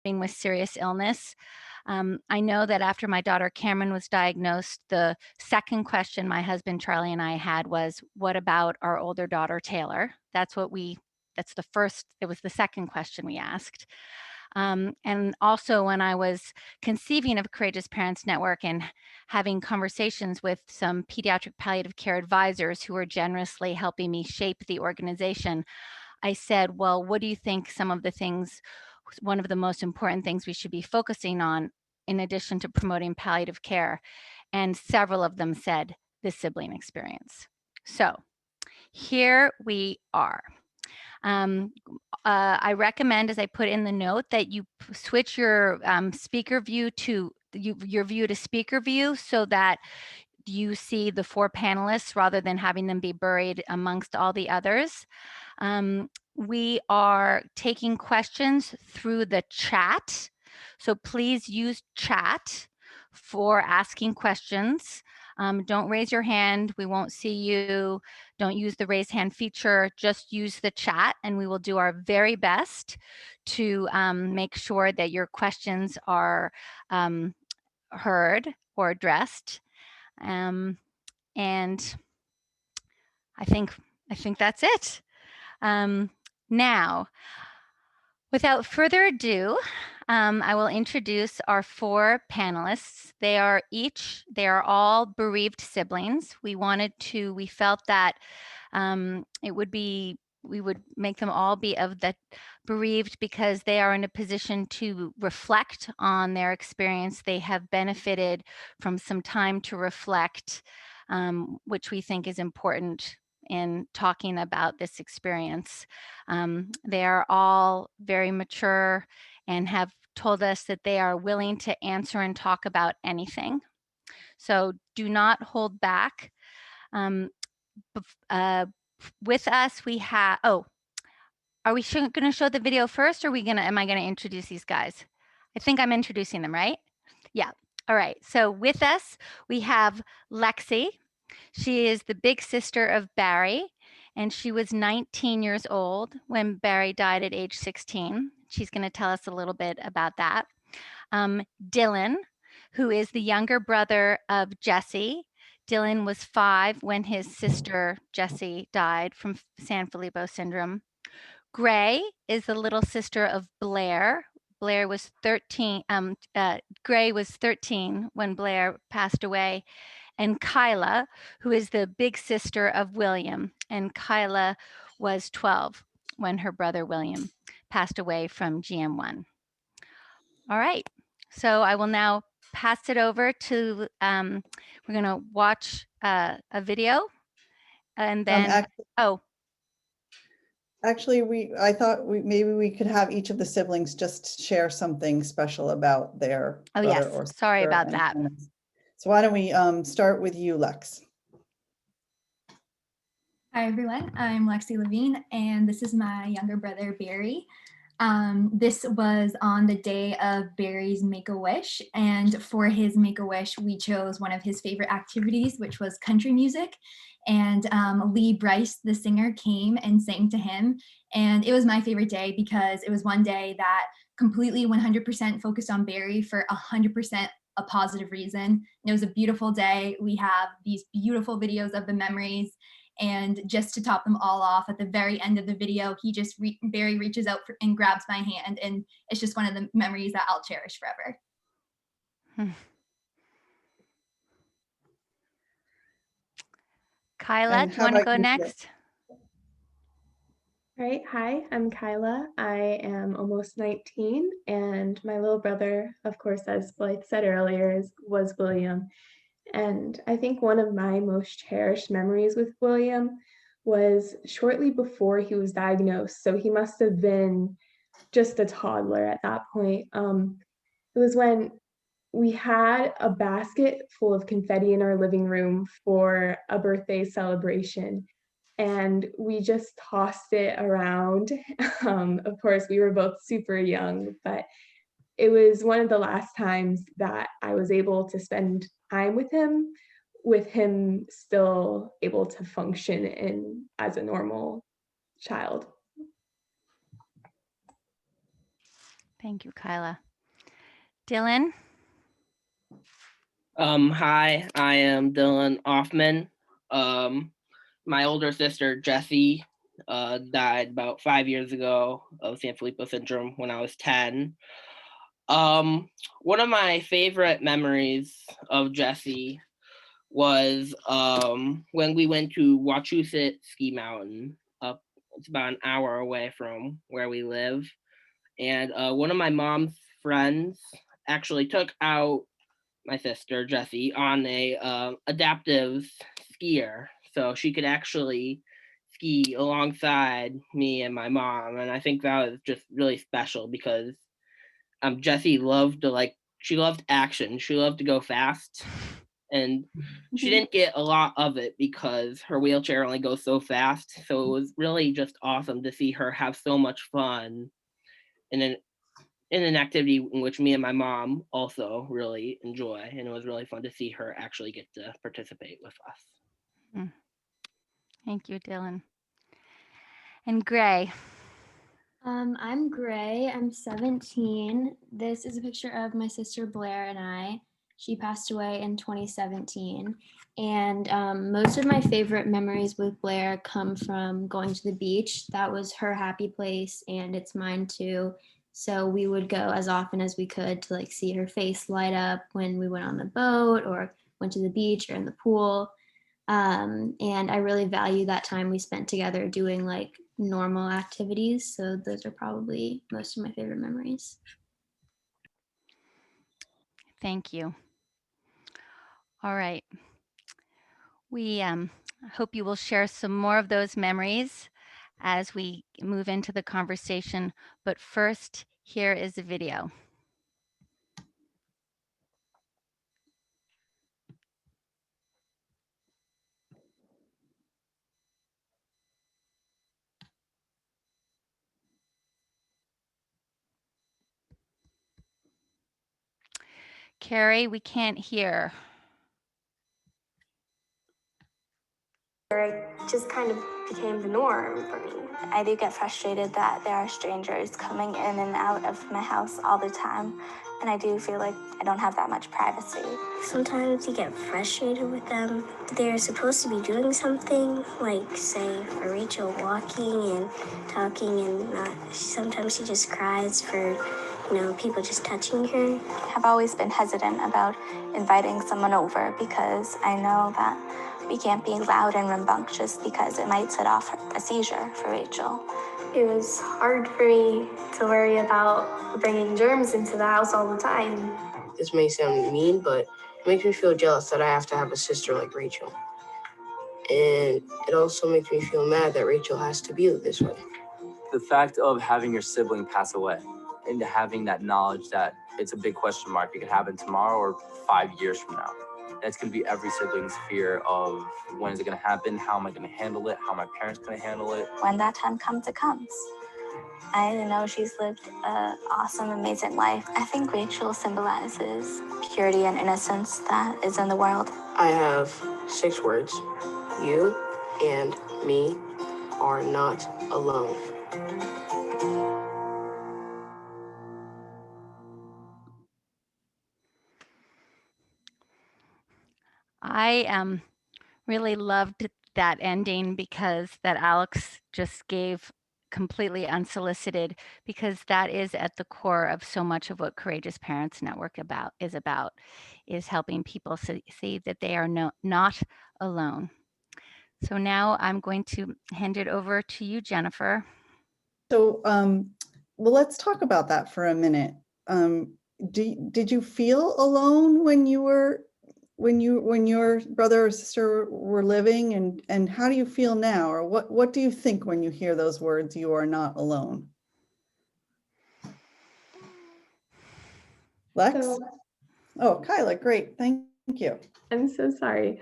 with serious illness. I know that after my daughter Cameron was diagnosed, the second question my husband Charlie and I had was, what about our older daughter Taylor? That's the first, it was the second question we asked. And also when I was conceiving of Courageous Parents Network and having conversations with some pediatric palliative care advisors who were generously helping me shape the organization, I said, well, what do you think one of the most important things we should be focusing on in addition to promoting palliative care? And several of them said the sibling experience. So here we are. I recommend, as I put in the note, that you switch your speaker view to your view to speaker view so that you see the 4 panelists rather than having them be buried amongst all the others. We are taking questions through the chat. So please use chat for asking questions. Don't raise your hand. We won't see you. Don't use the raise hand feature. Just use the chat and we will do our very best to make sure that your questions are heard or addressed. And I think that's it. Now, without further ado, I will introduce our 4 panelists. They are all bereaved siblings. We felt that we would make them all be of the bereaved because they are in a position to reflect on their experience. They have benefited from some time to reflect, which we think is important in talking about this experience. They are all very mature and have told us that they are willing to answer and talk about anything. So do not hold back. With us, we have, are we going to show the video first, or am I going to introduce these guys? I think I'm introducing them, right? Yeah. All right. So with us, we have Lexi. She is the big sister of Barry, and she was 19 years old when Barry died at age 16. She's going to tell us a little bit about that. Dylan, who is the younger brother of Jesse. Dylan was 5 when his sister Jessie died from Sanfilippo syndrome. Gray is the little sister of Blair. Blair was 13. Gray was 13 when Blair passed away. And Kyla, who is the big sister of William. And Kyla was 12 when her brother William passed away from GM1. All right, so I will now pass it over to, we're gonna watch a video and then, Actually, I thought maybe we could have each of the siblings just share something special about their brother or sister. Sorry about that. So why don't we start with you, Lex? Hi, everyone. I'm Lexi Levine, and this is my younger brother, Barry. This was on the day of Barry's Make-A-Wish, and for his Make-A-Wish, we chose one of his favorite activities, which was country music. And Lee Bryce, the singer, came and sang to him. And it was my favorite day because it was one day that completely 100% focused on Barry for 100% a positive reason. And it was a beautiful day. We have these beautiful videos of the memories. And just to top them all off, at the very end of the video, Barry reaches out and grabs my hand. And it's just one of the memories that I'll cherish forever. Kyla, do you want to go next? All right, hi, I'm Kyla. I am almost 19, and my little brother, of course, as Blythe said earlier, was William. And I think one of my most cherished memories with William was shortly before he was diagnosed. So he must have been just a toddler at that point. It was when we had a basket full of confetti in our living room for a birthday celebration, and we just tossed it around. Of course, we were both super young, but it was one of the last times that I was able to spend time with him still able to function as a normal child. Thank you, Kyla. Dylan? Hi, I am Dylan Offman. My older sister, Jessie, died about 5 years ago of Sanfilippo syndrome when I was 10. One of my favorite memories of Jessie was when we went to Wachusett Ski Mountain. It's about an hour away from where we live. And one of my mom's friends actually took out my sister Jessie on a adaptive skier, so she could actually ski alongside me and my mom. And I think that was just really special because Jessie loved to she loved action. She loved to go fast, and she didn't get a lot of it because her wheelchair only goes so fast. So it was really just awesome to see her have so much fun in an activity in which me and my mom also really enjoy. And it was really fun to see her actually get to participate with us. Thank you, Dylan. And Gray? I'm Gray. I'm 17. This is a picture of my sister Blair and I. She passed away in 2017. And most of my favorite memories with Blair come from going to the beach. That was her happy place, and it's mine too. So we would go as often as we could to like see her face light up when we went on the boat or went to the beach or in the pool. And I really value that time we spent together doing like normal activities. So those are probably most of my favorite memories. Thank you. All right. We hope you will share some more of those memories as we move into the conversation. But first, here is a video. Carrie, we can't hear. It just kind of became the norm for me. I do get frustrated that there are strangers coming in and out of my house all the time, and I do feel like I don't have that much privacy. Sometimes you get frustrated with them. They're supposed to be doing something, like, say, for Rachel, walking and talking, and sometimes she just cries for people just touching her. I've always been hesitant about inviting someone over because I know that we can't be loud and rambunctious because it might set off a seizure for Rachel. It was hard for me to worry about bringing germs into the house all the time. This may sound mean, but it makes me feel jealous that I have to have a sister like Rachel. And it also makes me feel mad that Rachel has to be this way. The fact of having your sibling pass away and having that knowledge that it's a big question mark. It could happen tomorrow or 5 years from now. That's going to be every sibling's fear of when is it going to happen? How am I going to handle it? How are my parents going to handle it? When that time comes, it comes. I know she's lived an awesome, amazing life. I think Rachel symbolizes purity and innocence that is in the world. I have 6 words. You and me are not alone. I really loved that ending because that Alex just gave completely unsolicited, because that is at the core of so much of what Courageous Parents Network is helping people see that they are not alone. So now I'm going to hand it over to you, Jennifer. So, well, let's talk about that for a minute. Did you feel alone when your brother or sister were living, and how do you feel now, or what do you think when you hear those words, "You are not alone"? Lex? Oh, Kyla, great, thank you. I'm so sorry.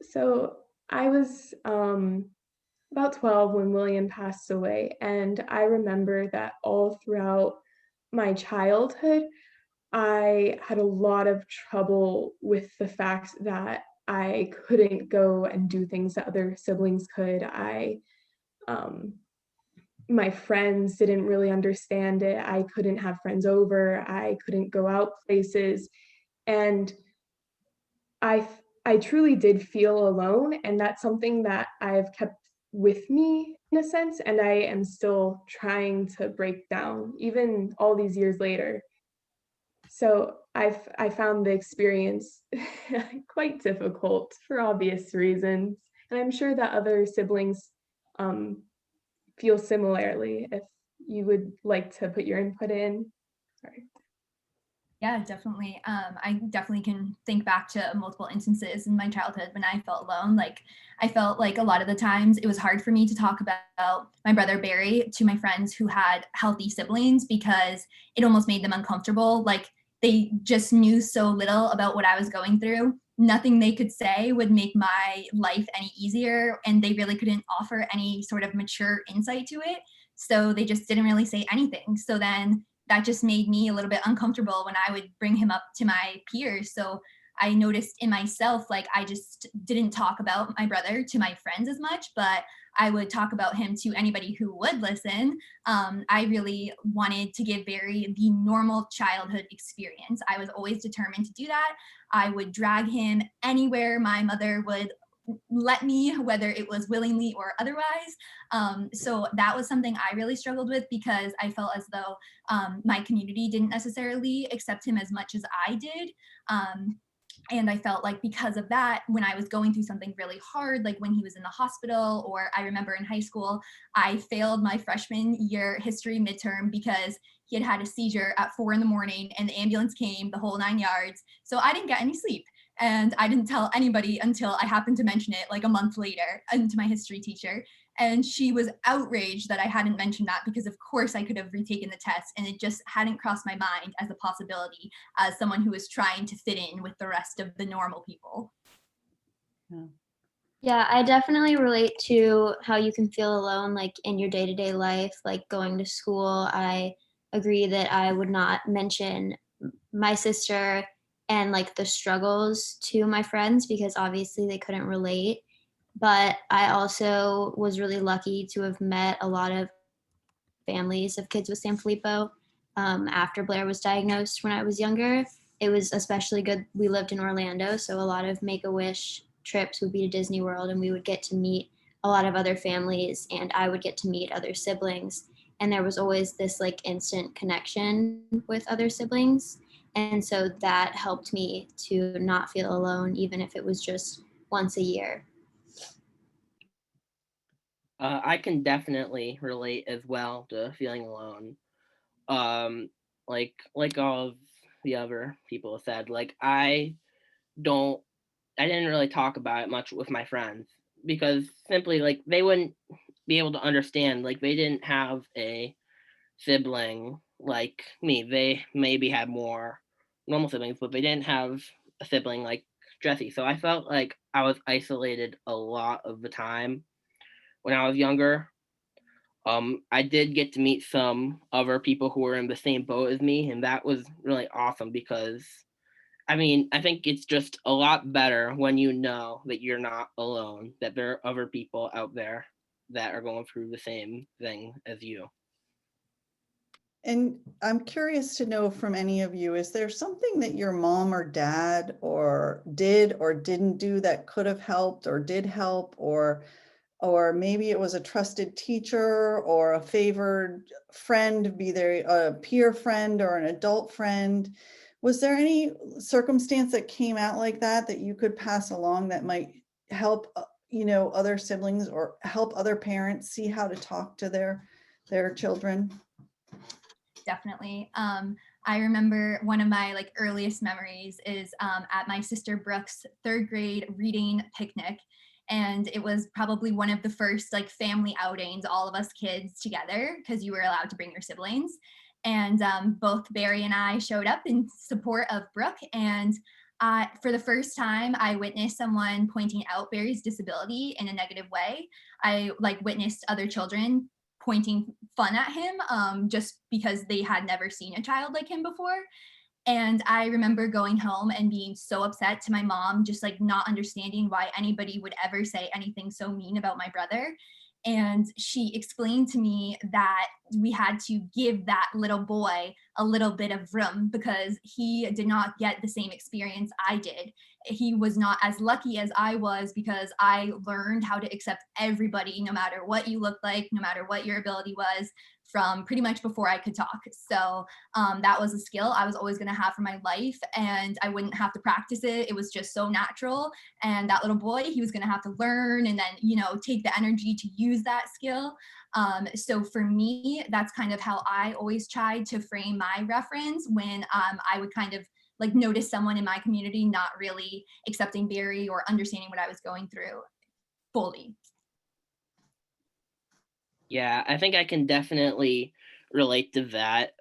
So I was about 12 when William passed away, and I remember that all throughout my childhood, I had a lot of trouble with the fact that I couldn't go and do things that other siblings could. I my friends didn't really understand it. I couldn't have friends over. I couldn't go out places. And I truly did feel alone. And that's something that I've kept with me in a sense. And I am still trying to break down, even all these years later. So I found the experience quite difficult for obvious reasons. And I'm sure that other siblings um, feel similarly. If you would like to put your input in. Sorry. Yeah, definitely. I definitely can think back to multiple instances in my childhood when I felt alone. Like, I felt like a lot of the times it was hard for me to talk about my brother Barry to my friends who had healthy siblings because it almost made them uncomfortable. Like, they just knew so little about what I was going through. Nothing they could say would make my life any easier, and they really couldn't offer any sort of mature insight to it. So they just didn't really say anything. So then that just made me a little bit uncomfortable when I would bring him up to my peers. So I noticed in myself, like, I just didn't talk about my brother to my friends as much, but I would talk about him to anybody who would listen. I really wanted to give Barry the normal childhood experience. I was always determined to do that. I would drag him anywhere my mother would let me, whether it was willingly or otherwise. So that was something I really struggled with because I felt as though my community didn't necessarily accept him as much as I did. And I felt like because of that, when I was going through something really hard, like when he was in the hospital, or I remember in high school, I failed my freshman year history midterm because he had had a seizure at 4 a.m. and the ambulance came the whole 9 yards. So I didn't get any sleep. And I didn't tell anybody until I happened to mention it like a month later to my history teacher. And she was outraged that I hadn't mentioned that because, of course, I could have retaken the test and it just hadn't crossed my mind as a possibility as someone who was trying to fit in with the rest of the normal people. Yeah, I definitely relate to how you can feel alone, like in your day-to-day life, like going to school. I agree that I would not mention my sister and like the struggles to my friends because obviously they couldn't relate. But I also was really lucky to have met a lot of families of kids with Sanfilippo after Blair was diagnosed when I was younger. It was especially good. We lived in Orlando, so a lot of Make-A-Wish trips would be to Disney World, and we would get to meet a lot of other families, and I would get to meet other siblings. And there was always this like instant connection with other siblings. And so that helped me to not feel alone, even if it was just once a year. I can definitely relate as well to feeling alone. Like all of the other people said, like don't I didn't really talk about it much with my friends because simply like they wouldn't be able to understand. Like they didn't have a sibling like me. They maybe had more normal siblings, but they didn't have a sibling like Jesse. So I felt like I was isolated a lot of the time when I was younger. I did get to meet some other people who were in the same boat as me, and that was really awesome because I mean, I think it's just a lot better when you know that you're not alone, that there are other people out there that are going through the same thing as you. And I'm curious to know from any of you, is there something that your mom or dad or did or didn't do that could have helped or did help, or maybe it was a trusted teacher or a favored friend, be there a peer friend or an adult friend? Was there any circumstance that came out like that you could pass along that might help, other siblings or help other parents see how to talk to their children? Definitely. I remember one of my like earliest memories is at my sister Brooke's third grade reading picnic. And it was probably one of the first like family outings, all of us kids together, because you were allowed to bring your siblings. And both Barry and I showed up in support of Brooke. And for the first time, I witnessed someone pointing out Barry's disability in a negative way. I like witnessed other children pointing fun at him just because they had never seen a child like him before. And I remember going home and being so upset to my mom, just like not understanding why anybody would ever say anything so mean about my brother. And she explained to me that we had to give that little boy a little bit of room because he did not get the same experience I did. He was not as lucky as I was because I learned how to accept everybody, no matter what you look like, no matter what your ability was, from pretty much before I could talk. So that was a skill I was always going to have for my life, and I wouldn't have to practice it. It was just so natural. And that little boy, he was going to have to learn and then, take the energy to use that skill. So for me, that's kind of how I always tried to frame my reference when I would kind of like notice someone in my community not really accepting Barry or understanding what I was going through fully. Yeah, I think I can definitely relate to that.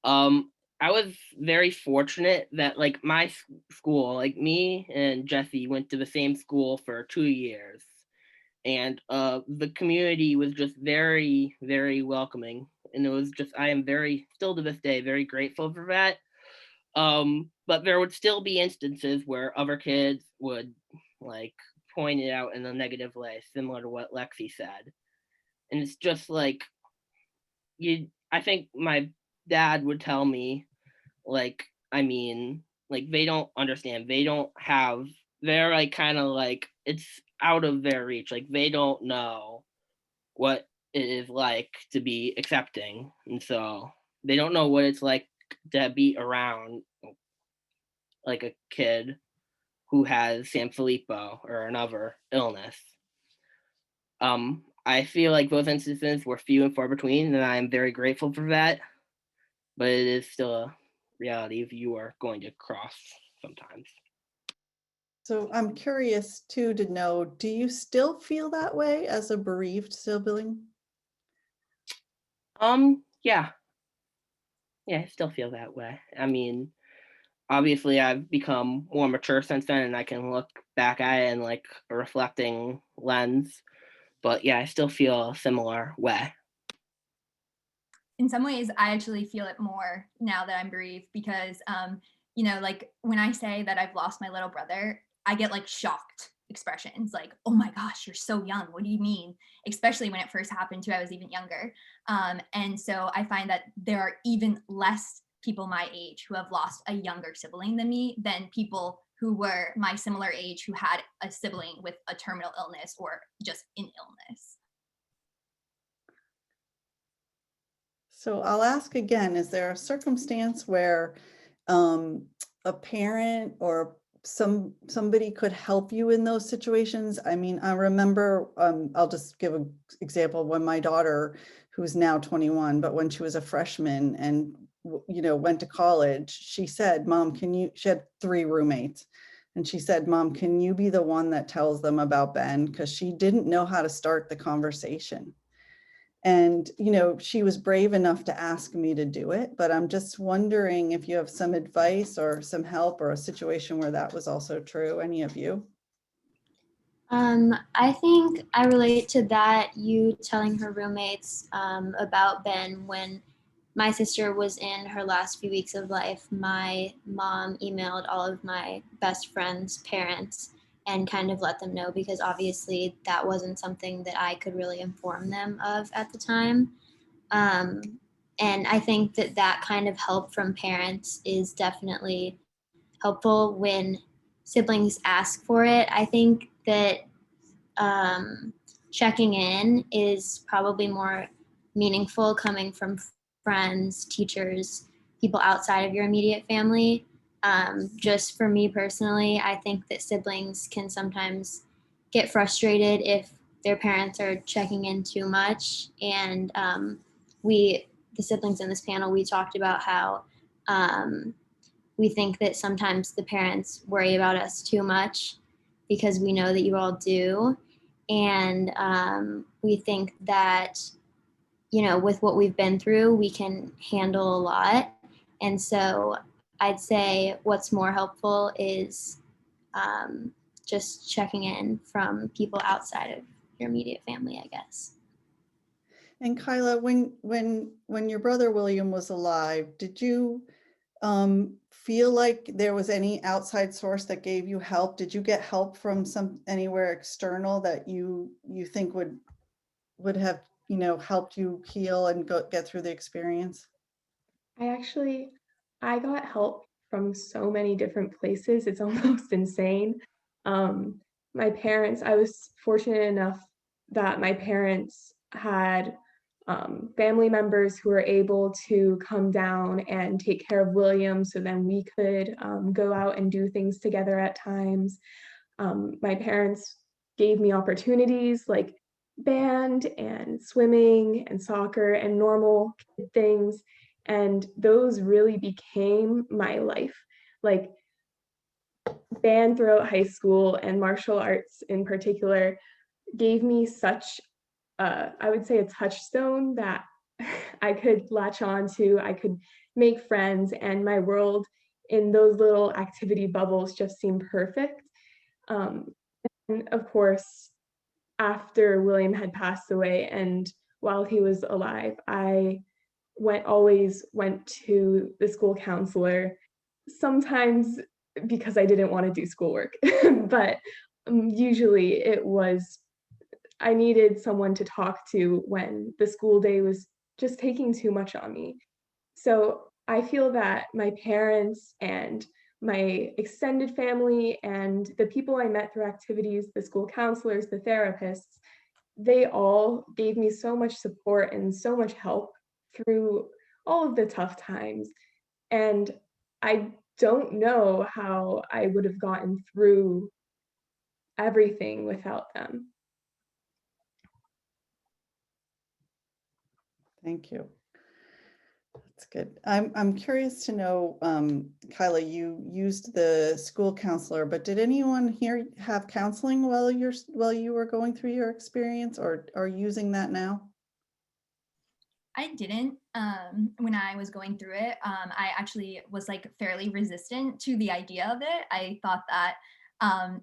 I was very fortunate that like my school, like me and Jesse went to the same school for 2 years. And the community was just very, very welcoming. And it was just, I am very, still to this day, very grateful for that. But there would still be instances where other kids would like point it out in a negative way, similar to what Lexi said. And it's just like, I think my dad would tell me, like, I mean, like, they don't understand. They don't have, they're like kind of like, it's out of their reach. Like, they don't know what it is like to be accepting. And so they don't know what it's like to be around like a kid who has Sanfilippo or another illness. I feel like those instances were few and far between, and I'm very grateful for that. But it is still a reality if you are going to cross sometimes. So I'm curious too to know, do you still feel that way as a bereaved sibling? Yeah. Yeah, I still feel that way. I mean, obviously I've become more mature since then and I can look back at it in like a reflecting lens. But yeah, I still feel a similar way. In some ways, I actually feel it more now that I'm bereaved because, like when I say that I've lost my little brother, I get like shocked expressions like, oh my gosh, you're so young. What do you mean? Especially when it first happened to, I was even younger. And so I find that there are even less people my age who have lost a younger sibling than me than people who were my similar age who had a sibling with a terminal illness or just an illness. So I'll ask again, is there a circumstance where a parent or somebody could help you in those situations? I mean, I remember, I'll just give an example when my daughter, who's now 21, but when she was a freshman and went to college, she said, Mom, she had 3 roommates. And she said, Mom, can you be the one that tells them about Ben? Because she didn't know how to start the conversation. And, she was brave enough to ask me to do it, but I'm just wondering if you have some advice or some help or a situation where that was also true, any of you? I think I relate to that, you telling her roommates about Ben. When my sister was in her last few weeks of life, my mom emailed all of my best friends' parents and kind of let them know, because obviously that wasn't something that I could really inform them of at the time. And I think that kind of help from parents is definitely helpful when siblings ask for it. I think that checking in is probably more meaningful coming from friends, teachers, people outside of your immediate family. Just for me personally, I think that siblings can sometimes get frustrated if their parents are checking in too much. And the siblings in this panel, we talked about how we think that sometimes the parents worry about us too much because we know that you all do. And we think that, with what we've been through, we can handle a lot. And so I'd say what's more helpful is just checking in from people outside of your immediate family, I guess. And Kyla, when your brother William was alive, did you feel like there was any outside source that gave you help? Did you get help from anywhere external that you think would would have, helped you heal and get through the experience? I got help from so many different places. It's almost insane. My parents, I was fortunate enough that my parents had family members who were able to come down and take care of William so then we could go out and do things together at times. My parents gave me opportunities like band and swimming and soccer and normal kid things. And those really became my life. Like band throughout high school and martial arts in particular gave me such, I would say, a touchstone that I could latch on to. I could make friends, and my world in those little activity bubbles just seemed perfect. Um, and of course, after William had passed away and while he was alive, I always went to the school counselor, sometimes because I didn't want to do schoolwork, but usually it was I needed someone to talk to when the school day was just taking too much on me. So I feel that my parents and my extended family and the people I met through activities, the school counselors, the therapists, they all gave me so much support and so much help through all of the tough times. And I don't know how I would have gotten through everything without them. Thank you. That's good. I'm curious to know, Kyla, you used the school counselor, but did anyone here have counseling while you were going through your experience, or are using that now? I didn't when I was going through it. I actually was like fairly resistant to the idea of it. I thought that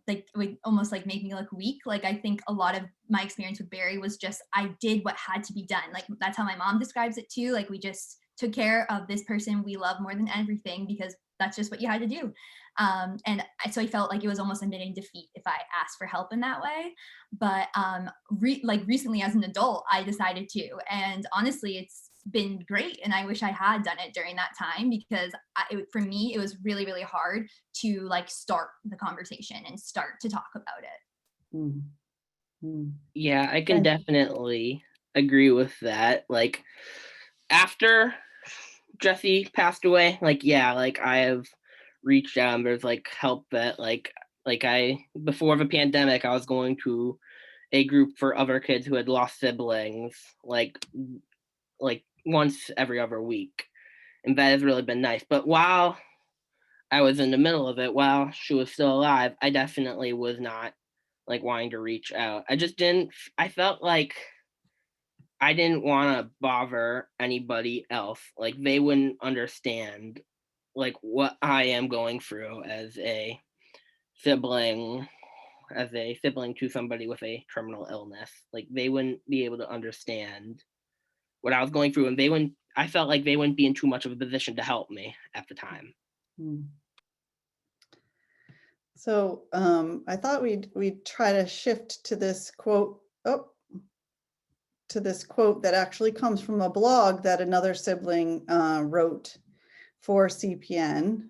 like it would almost like make me look weak. Like I think a lot of my experience with Barry was just I did what had to be done. Like that's how my mom describes it too. Like we just took care of this person we love more than everything because that's just what you had to do. So I felt like it was almost admitting defeat if I asked for help in that way. But like recently as an adult, I decided to, and honestly, it's been great. And I wish I had done it during that time because for me, it was really, really hard to like start the conversation and start to talk about it. Mm-hmm. Yeah, I can definitely agree with that. Like after Jesse passed away, like yeah, like I have reached out and there's like help that like I before the pandemic I was going to a group for other kids who had lost siblings like once every other week. And that has really been nice. But while I was in the middle of it, while she was still alive, I definitely was not like wanting to reach out. I felt like I didn't want to bother anybody else. Like they wouldn't understand like what I am going through as a sibling to somebody with a terminal illness. Like they wouldn't be able to understand what I was going through, and I felt like they wouldn't be in too much of a position to help me at the time. So I thought we'd try to shift to this quote. To this quote that actually comes from a blog that another sibling wrote for CPN.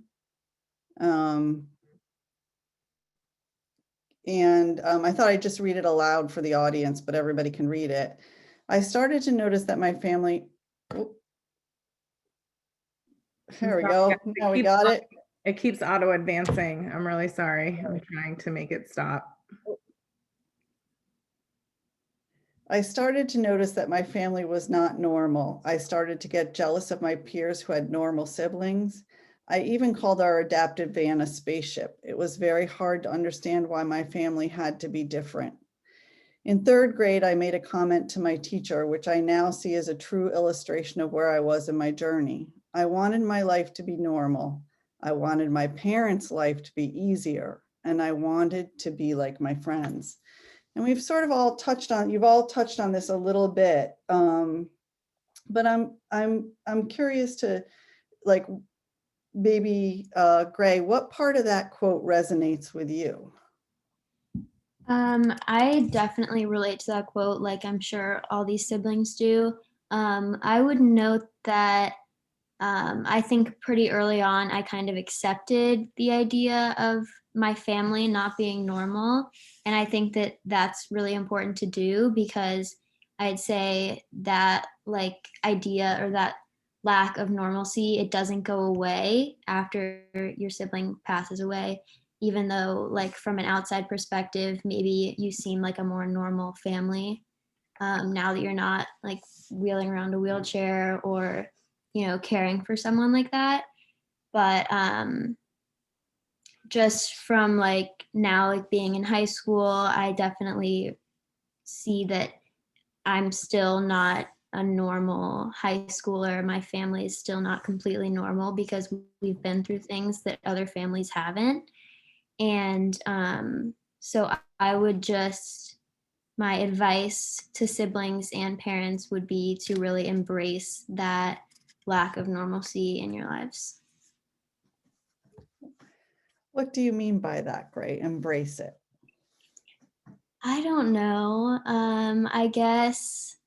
I thought I'd just read it aloud for the audience, but everybody can read it. I started to notice that my family, there we go. Now we got it. It keeps auto advancing. I'm really sorry. I'm trying to make it stop. I started to notice that my family was not normal. I started to get jealous of my peers who had normal siblings. I even called our adaptive van a spaceship. It was very hard to understand why my family had to be different. In third grade, I made a comment to my teacher, which I now see as a true illustration of where I was in my journey. I wanted my life to be normal. I wanted my parents' life to be easier, and I wanted to be like my friends. And we've sort of all touched on, you've all touched on this a little bit, but I'm curious to, like, maybe Gray, what part of that quote resonates with you? I definitely relate to that quote, like I'm sure all these siblings do. I would note that I think pretty early on, I kind of accepted the idea of my family not being normal. And I think that that's really important to do because I'd say that like idea or that lack of normalcy, it doesn't go away after your sibling passes away, even though like from an outside perspective, maybe you seem like a more normal family now that you're not like wheeling around a wheelchair or caring for someone like that. But just from like now, like being in high school, I definitely see that I'm still not a normal high schooler. My family is still not completely normal because we've been through things that other families haven't. And so I would just, my advice to siblings and parents would be to really embrace that lack of normalcy in your lives. What do you mean by that, Gray? Embrace it. I don't know. I guess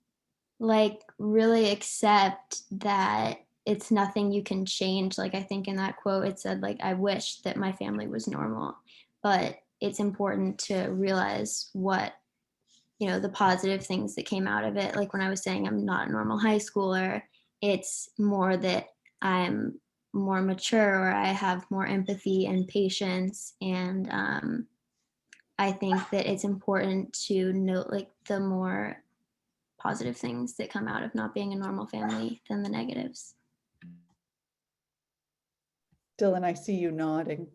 like really accept that it's nothing you can change. Like I think in that quote it said like I wish that my family was normal, but it's important to realize what the positive things that came out of it. Like when I was saying I'm not a normal high schooler, it's more that I'm more mature or I have more empathy and patience. And I think that it's important to note like the more positive things that come out of not being a normal family than the negatives. Dylan, I see you nodding.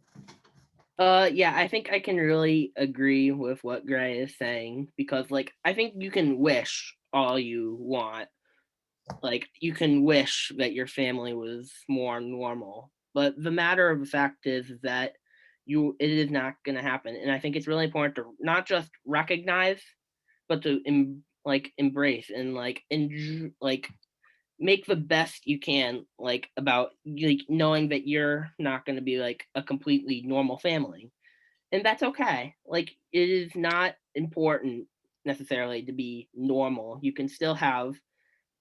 Yeah, I think I can really agree with what Gray is saying because, like, I think you can wish all you want. Like, you can wish that your family was more normal, but the matter of the fact is that it is not going to happen. And I think it's really important to not just recognize, but to embrace and make the best you can, like, about like knowing that you're not going to be like a completely normal family, and that's okay. Like, it is not important necessarily to be normal. You can still have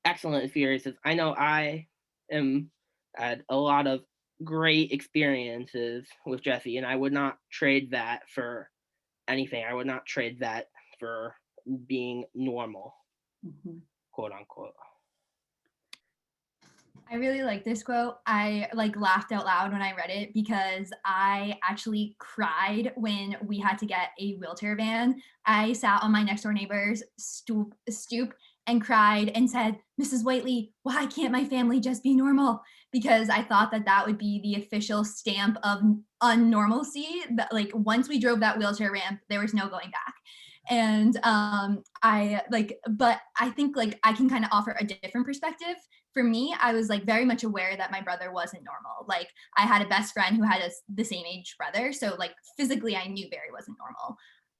excellent experiences. I know I am had a lot of great experiences with Jesse, and I would not trade that for anything. I would not trade that for being normal, quote unquote. I really like this quote. I like laughed out loud when I read it because I actually cried when we had to get a wheelchair van. I sat on my next door neighbor's stoop and cried and said, "Mrs. Whiteley, why can't my family just be normal?" Because I thought that that would be the official stamp of unnormalcy. That like once we drove that wheelchair ramp, there was no going back. And but I think like I can kind of offer a different perspective. For me, I was like very much aware that my brother wasn't normal. Like I had a best friend who had the same age brother, so like physically I knew Barry wasn't normal.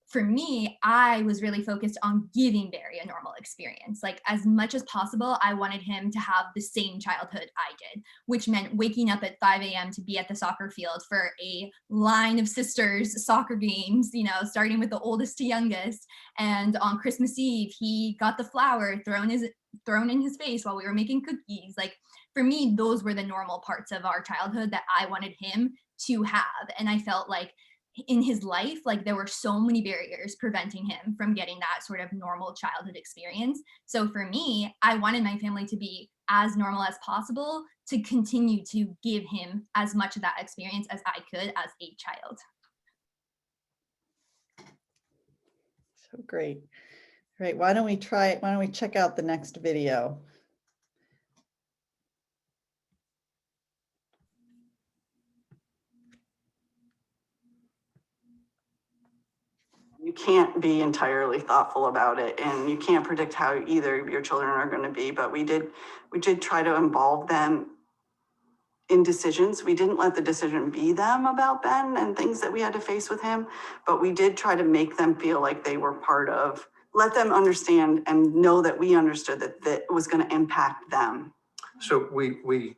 For me, I was really focused on giving Barry a normal experience. Like as much as possible, I wanted him to have the same childhood I did, which meant waking up at 5 a.m. to be at the soccer field for a line of sisters soccer games, starting with the oldest to youngest. And on Christmas Eve, he got the flower thrown in his face while we were making cookies. Like for me, those were the normal parts of our childhood that I wanted him to have. And I felt like in his life, like there were so many barriers preventing him from getting that sort of normal childhood experience. So for me, I wanted my family to be as normal as possible to continue to give him as much of that experience as I could as a child. So great. Great. Why don't we check out the next video? You can't be entirely thoughtful about it, and you can't predict how either of your children are going to be, but we did try to involve them in decisions. We didn't let the decision be them about Ben and things that we had to face with him, but we did try to make them feel like they were part of, let them understand and know that we understood that it was going to impact them. So we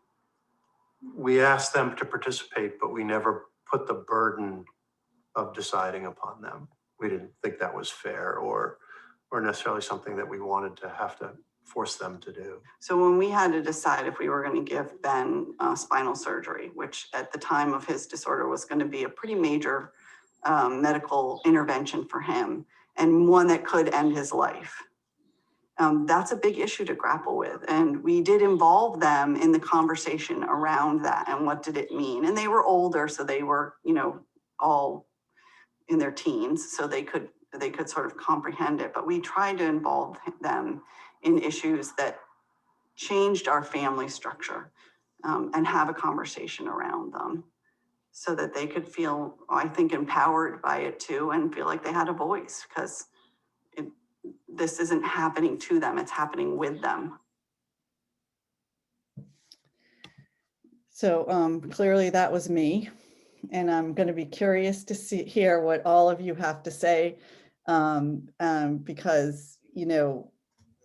asked them to participate, but we never put the burden of deciding upon them. didn't think that was fair or necessarily something that we wanted to have to force them to do. So when we had to decide if we were going to give Ben spinal surgery, which at the time of his disorder was going to be a pretty major medical intervention for him and one that could end his life, that's a big issue to grapple with. And we did involve them in the conversation around that and what did it mean. And they were older, so they were, you know, all in their teens, so they could sort of comprehend it. But we tried to involve them in issues that changed our family structure and have a conversation around them so that they could feel, I think, empowered by it too and feel like they had a voice, because this isn't happening to them, it's happening with them. So clearly that was me, and I'm going to be curious to hear what all of you have to say, because, you know,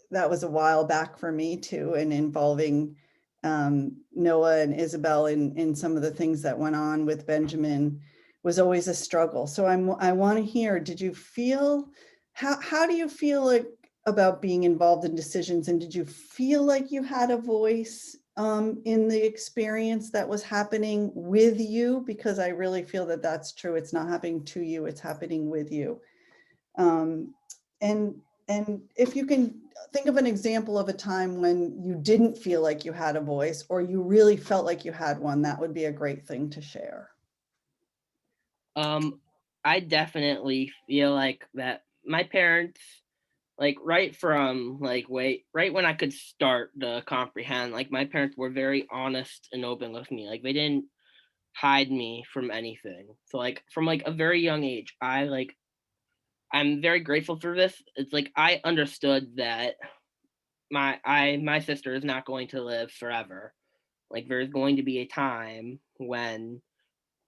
that was a while back for me too, and involving Noah and Isabel in some of the things that went on with Benjamin was always a struggle. So I want to hear, did you feel, how do you feel like about being involved in decisions, and did you feel like you had a voice in the experience that was happening with you? Because I really feel that that's true. It's not happening to you, it's happening with you. And if you can think of an example of a time when you didn't feel like you had a voice, or you really felt like you had one, that would be a great thing to share. I definitely feel like that my parents, like right when I could start to comprehend, like my parents were very honest and open with me. Like they didn't hide me from anything. So like from like a very young age, I'm very grateful for this. It's like I understood that my sister is not going to live forever. Like there's going to be a time when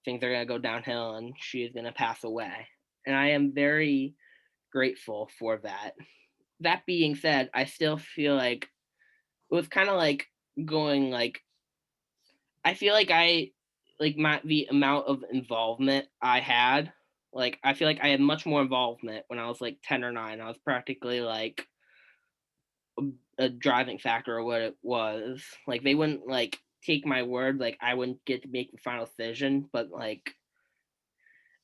things are going to go downhill and she is going to pass away. And I am very grateful for that. That being said, I still feel like it was kind of like going like, I feel like the amount of involvement I had, like I feel like I had much more involvement when I was like 10 or 9. I was practically like a driving factor or what it was. Like they wouldn't like take my word, like I wouldn't get to make the final decision, but like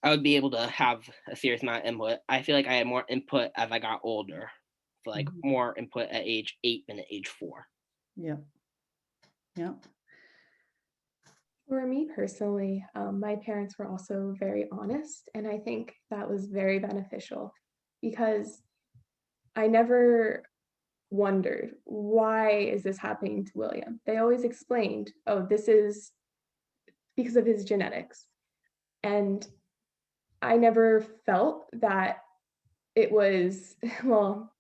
I would be able to have a serious amount of input. I feel like I had more input as I got older. So like more input at age 8 than at age 4. Yeah. Yeah. For me personally, my parents were also very honest, and I think that was very beneficial because I never wondered, why is this happening to William? They always explained, oh, this is because of his genetics. And I never felt that it was, well,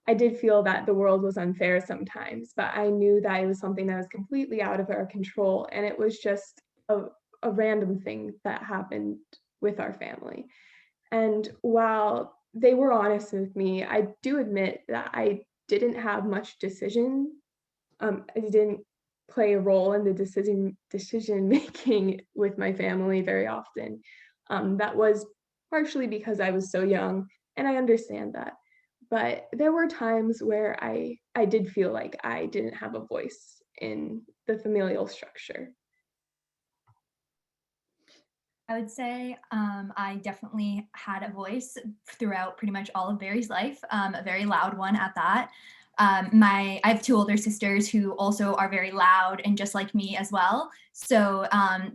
I did feel that the world was unfair sometimes, but I knew that it was something that was completely out of our control. And it was just a random thing that happened with our family. And while they were honest with me, I do admit that I didn't have much decision. I didn't play a role in the decision making with my family very often. That was partially because I was so young, and I understand that. But there were times where I did feel like I didn't have a voice in the familial structure. I would say I definitely had a voice throughout pretty much all of Barry's life, a very loud one at that. I have 2 older sisters who also are very loud and just like me as well. So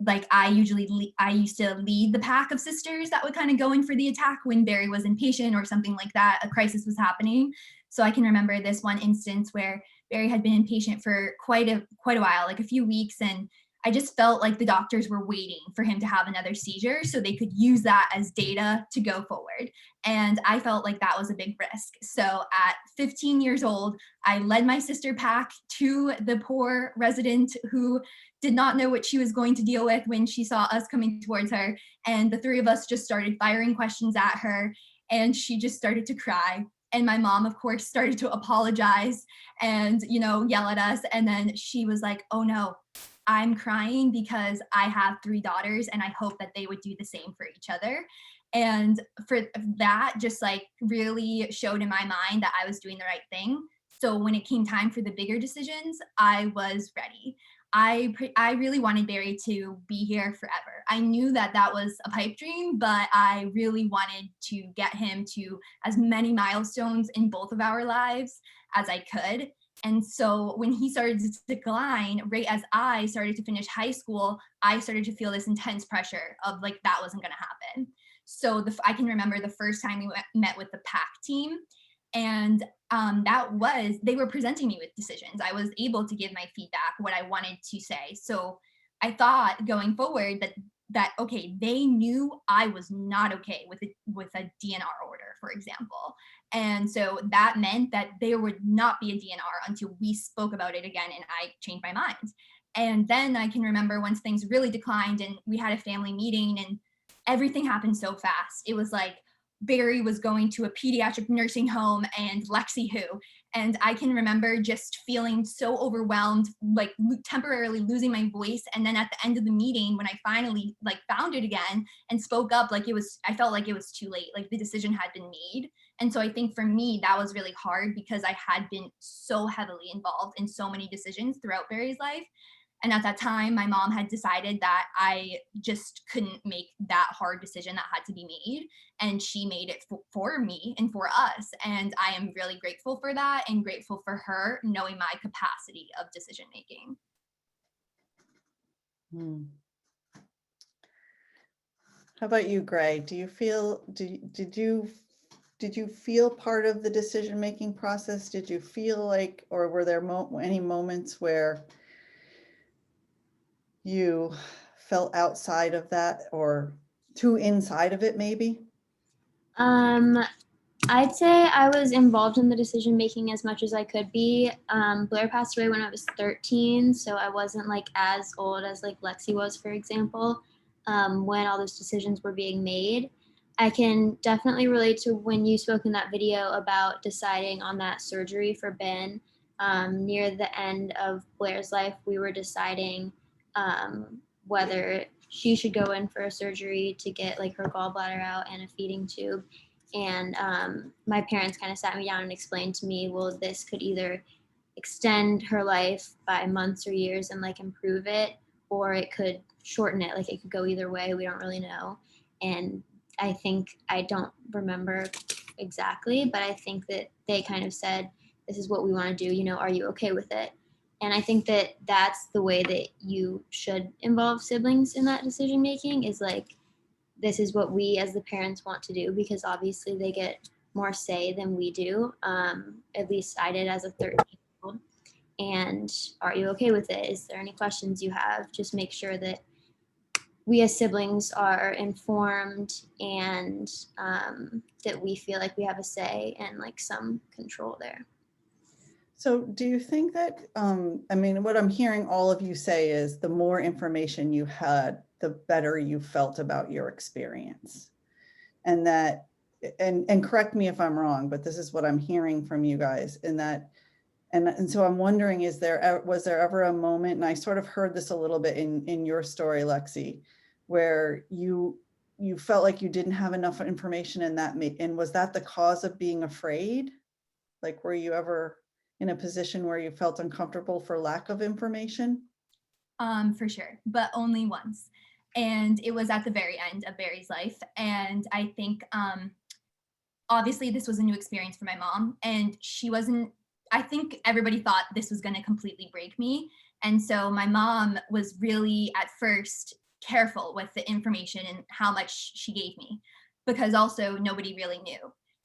like I used to lead the pack of sisters that would kind of go in for the attack when Barry was inpatient or something like that, a crisis was happening. So I can remember this one instance where Barry had been inpatient for quite a while, like a few weeks, and I just felt like the doctors were waiting for him to have another seizure so they could use that as data to go forward. And I felt like that was a big risk. So at 15 years old, I led my sister pack to the poor resident who did not know what she was going to deal with when she saw us coming towards her. And the 3 of us just started firing questions at her, and she just started to cry. And my mom, of course, started to apologize and, yell at us. And then she was like, oh no, I'm crying because I have 3 daughters and I hope that they would do the same for each other. And for that, just like really showed in my mind that I was doing the right thing. So when it came time for the bigger decisions, I was ready. I really wanted Barry to be here forever. I knew that that was a pipe dream, but I really wanted to get him to as many milestones in both of our lives as I could. And so when he started to decline, right as I started to finish high school, I started to feel this intense pressure of like that wasn't going to happen. So I can remember the first time we met with the PAC team, and they were presenting me with decisions. I was able to give my feedback, what I wanted to say. So I thought going forward that okay, they knew I was not okay with a DNR order, for example. And so that meant that there would not be a DNR until we spoke about it again and I changed my mind. And then I can remember once things really declined and we had a family meeting and everything happened so fast. It was like Barry was going to a pediatric nursing home and Lexi who. And I can remember just feeling so overwhelmed, like temporarily losing my voice. And then at the end of the meeting, when I finally like found it again and spoke up, like I felt like it was too late, like the decision had been made. And so I think for me, that was really hard because I had been so heavily involved in so many decisions throughout Barry's life. And at that time, my mom had decided that I just couldn't make that hard decision that had to be made. And she made it for me and for us. And I am really grateful for that and grateful for her knowing my capacity of decision making. How about you, Gray? Do you feel, did you feel part of the decision making process? Did you feel like, or were there any moments where you felt outside of that or too inside of it maybe? I'd say I was involved in the decision making as much as I could be. Blair passed away when I was 13, so I wasn't like as old as like Lexi was, for example, when all those decisions were being made. I can definitely relate to when you spoke in that video about deciding on that surgery for Ben. Near the end of Blair's life, we were deciding whether she should go in for a surgery to get like her gallbladder out and a feeding tube. And my parents kind of sat me down and explained to me, well, this could either extend her life by months or years and like improve it, or it could shorten it. Like it could go either way. We don't really know. And I think, I don't remember exactly, but I think that they kind of said, this is what we want to do. You know, are you okay with it? And I think that that's the way that you should involve siblings in that decision making, is like, this is what we as the parents want to do, because obviously they get more say than we do. At least I did as a 13-year-old. And are you okay with it? Is there any questions you have? Just make sure that we as siblings are informed and that we feel like we have a say and like some control there. So do you think that, I mean, what I'm hearing all of you say is the more information you had, the better you felt about your experience. And that, and correct me if I'm wrong, but this is what I'm hearing from you guys, in that, and so I'm wondering, was there ever a moment, and I sort of heard this a little bit in your story, Lexi, where you felt like you didn't have enough information in that, and was that the cause of being afraid? Like, were you ever in a position where you felt uncomfortable for lack of information? For sure, but only once. And it was at the very end of Barry's life. And I think, obviously this was a new experience for my mom, and I think everybody thought this was gonna completely break me. And so my mom was really at first careful with the information and how much she gave me, because also nobody really knew.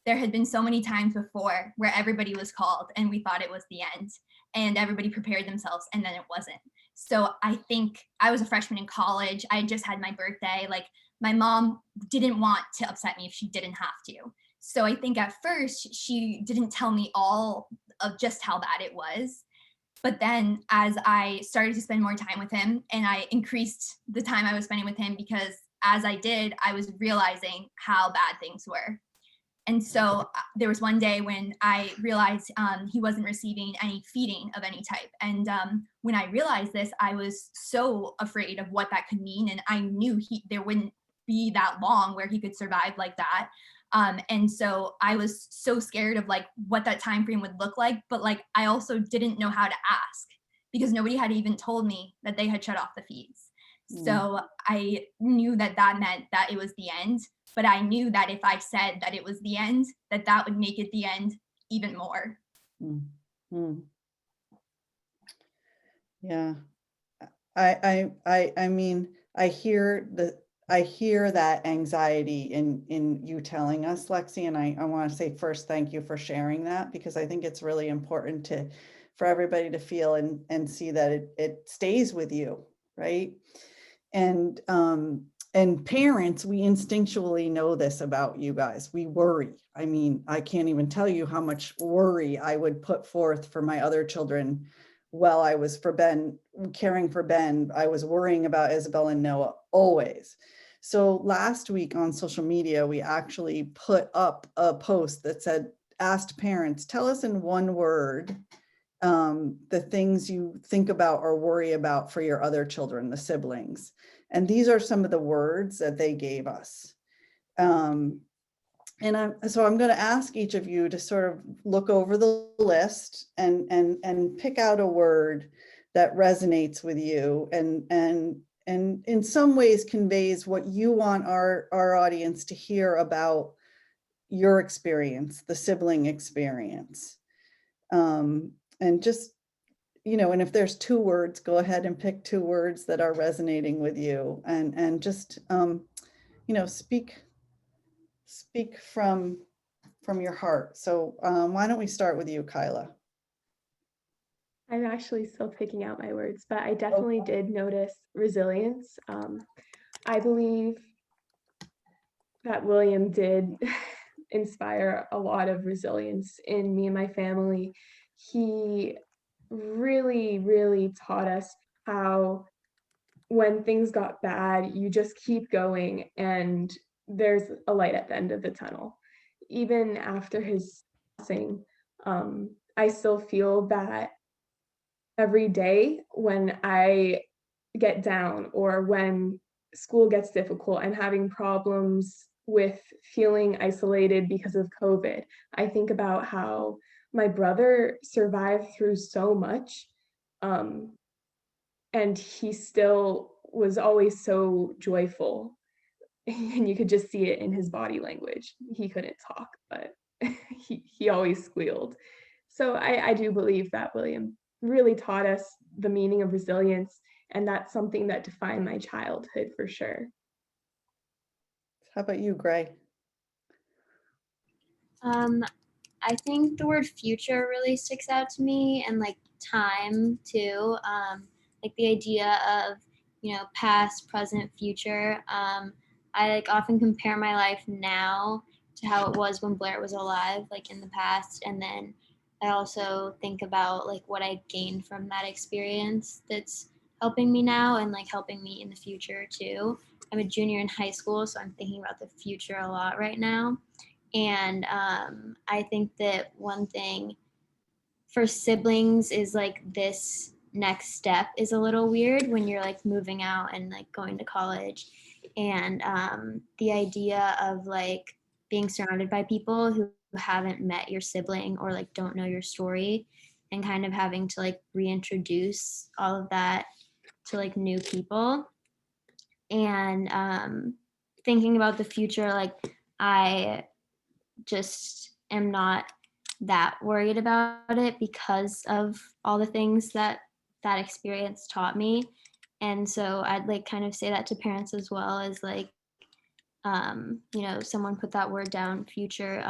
There had been so many times before where everybody was called and we thought it was the end, and everybody prepared themselves and then it wasn't. So I think I was a freshman in college. I just had my birthday. Like, my mom didn't want to upset me if she didn't have to. So I think at first she didn't tell me all of just how bad it was. But then as I started to spend more time with him, and I increased the time I was spending with him, because as I did, I was realizing how bad things were. And so there was one day when I realized he wasn't receiving any feeding of any type. And when I realized this, I was so afraid of what that could mean. And I knew there wouldn't be that long where he could survive like that. And so I was so scared of like what that time frame would look like, but like I also didn't know how to ask because nobody had even told me that they had shut off the feeds. So I knew that that meant that it was the end, but I knew that if I said that it was the end, that that would make it the end even more. Yeah. I mean, I hear that anxiety in you telling us, Lexi, and I want to say first, thank you for sharing that, because I think it's really important for everybody to feel and see that it stays with you, right? And parents, we instinctually know this about you guys. We worry. I mean, I can't even tell you how much worry I would put forth for my other children while I was caring for Ben. I was worrying about Isabel and Noah always. So last week on social media, we actually put up a post that asked parents, tell us in one word the things you think about or worry about for your other children, the siblings. And these are some of the words that they gave us. So I'm going to ask each of you to sort of look over the list and pick out a word that resonates with you and in some ways conveys what you want our audience to hear about your experience, the sibling experience. And just, and if there's 2 words, go ahead and pick 2 words that are resonating with you and just, speak from your heart. So why don't we start with you, Kyla? I'm actually still picking out my words, but I definitely did notice resilience. I believe that William did inspire a lot of resilience in me and my family. He really, really taught us how when things got bad, you just keep going and there's a light at the end of the tunnel. Even after his passing, I still feel that every day when I get down or when school gets difficult, I'm having problems with feeling isolated because of COVID. I think about how my brother survived through so much, and he still was always so joyful. And you could just see it in his body language. He couldn't talk, but he always squealed. So I do believe that William really taught us the meaning of resilience, and that's something that defined my childhood for sure. How about you, Gray? I think the word future really sticks out to me, and like time too. Like the idea of, past, present, future. I like often compare my life now to how it was when Blair was alive, like in the past, and then I also think about like what I gained from that experience that's helping me now and like helping me in the future too. I'm a junior in high school, so I'm thinking about the future a lot right now. And I think that one thing for siblings is like this next step is a little weird when you're like moving out and like going to college. And the idea of like being surrounded by people who haven't met your sibling or like don't know your story and kind of having to like reintroduce all of that to like new people. And thinking about the future, like I just am not that worried about it because of all the things that experience taught me. And so I'd like kind of say that to parents as well, as like, someone put that word down, future,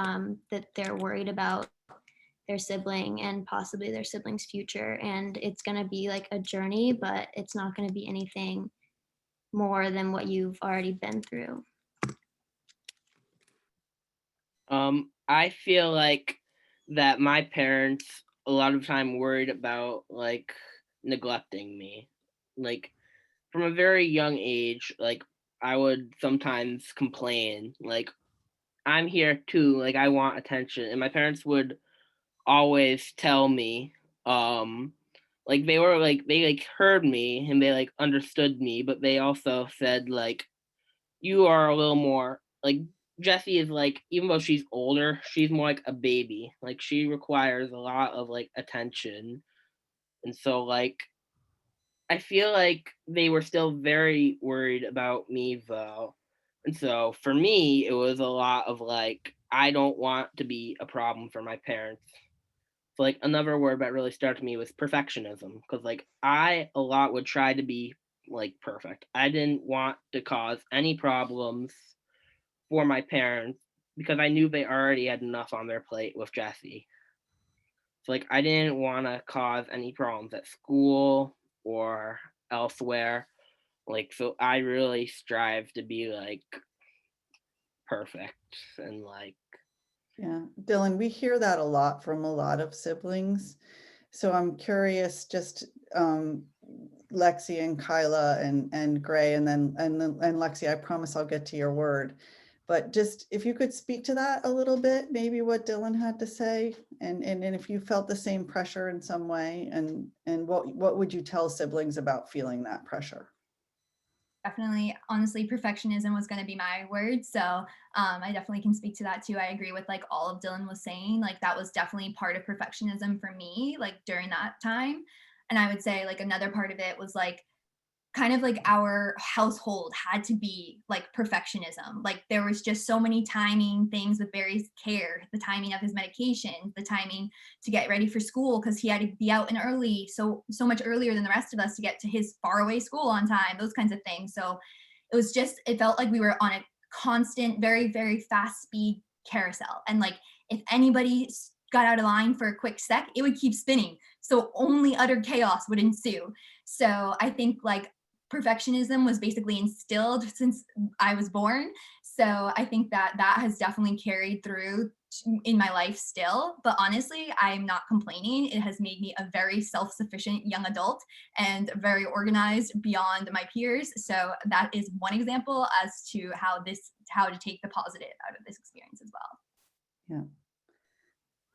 that they're worried about their sibling and possibly their sibling's future. And it's going to be like a journey, but it's not going to be anything more than what you've already been through. I feel like that my parents a lot of time worried about like neglecting me. Like from a very young age, like I would sometimes complain, like I'm here too, like I want attention. And my parents would always tell me, like they like heard me and they like understood me, but they also said like you are a little more like Jessie is like, even though she's older, she's more like a baby. Like she requires a lot of like attention. And so like I feel like they were still very worried about me though. And so for me, it was a lot of like, I don't want to be a problem for my parents. So like another word that really stuck to me was perfectionism. Cause like I a lot would try to be like perfect. I didn't want to cause any problems for my parents because I knew they already had enough on their plate with Jessie. So like I didn't want to cause any problems at school or elsewhere. Like so I really strive to be like perfect and like Yeah, Dylan, we hear that a lot from a lot of siblings. So I'm curious, just Lexi and Kyla and Gray, and Lexi, I promise I'll get to your word. But just if you could speak to that a little bit, maybe what Dylan had to say, and if you felt the same pressure in some way, and what would you tell siblings about feeling that pressure? Definitely, honestly, perfectionism was going to be my word. So I definitely can speak to that too. I agree with like all of Dylan was saying. Like that was definitely part of perfectionism for me, like during that time. And I would say like another part of it was like kind of like our household had to be like perfectionism. Like there was just so many timing things with Barry's care, the timing of his medications, the timing to get ready for school because he had to be out and early, so much earlier than the rest of us to get to his faraway school on time, those kinds of things. So it was just, it felt like we were on a constant, very, very fast speed carousel. And like if anybody got out of line for a quick sec, it would keep spinning. So only utter chaos would ensue. So I think like perfectionism was basically instilled since I was born. So I think that that has definitely carried through in my life still. But honestly, I'm not complaining. It has made me a very self-sufficient young adult and very organized beyond my peers. So that is one example as to how to take the positive out of this experience as well.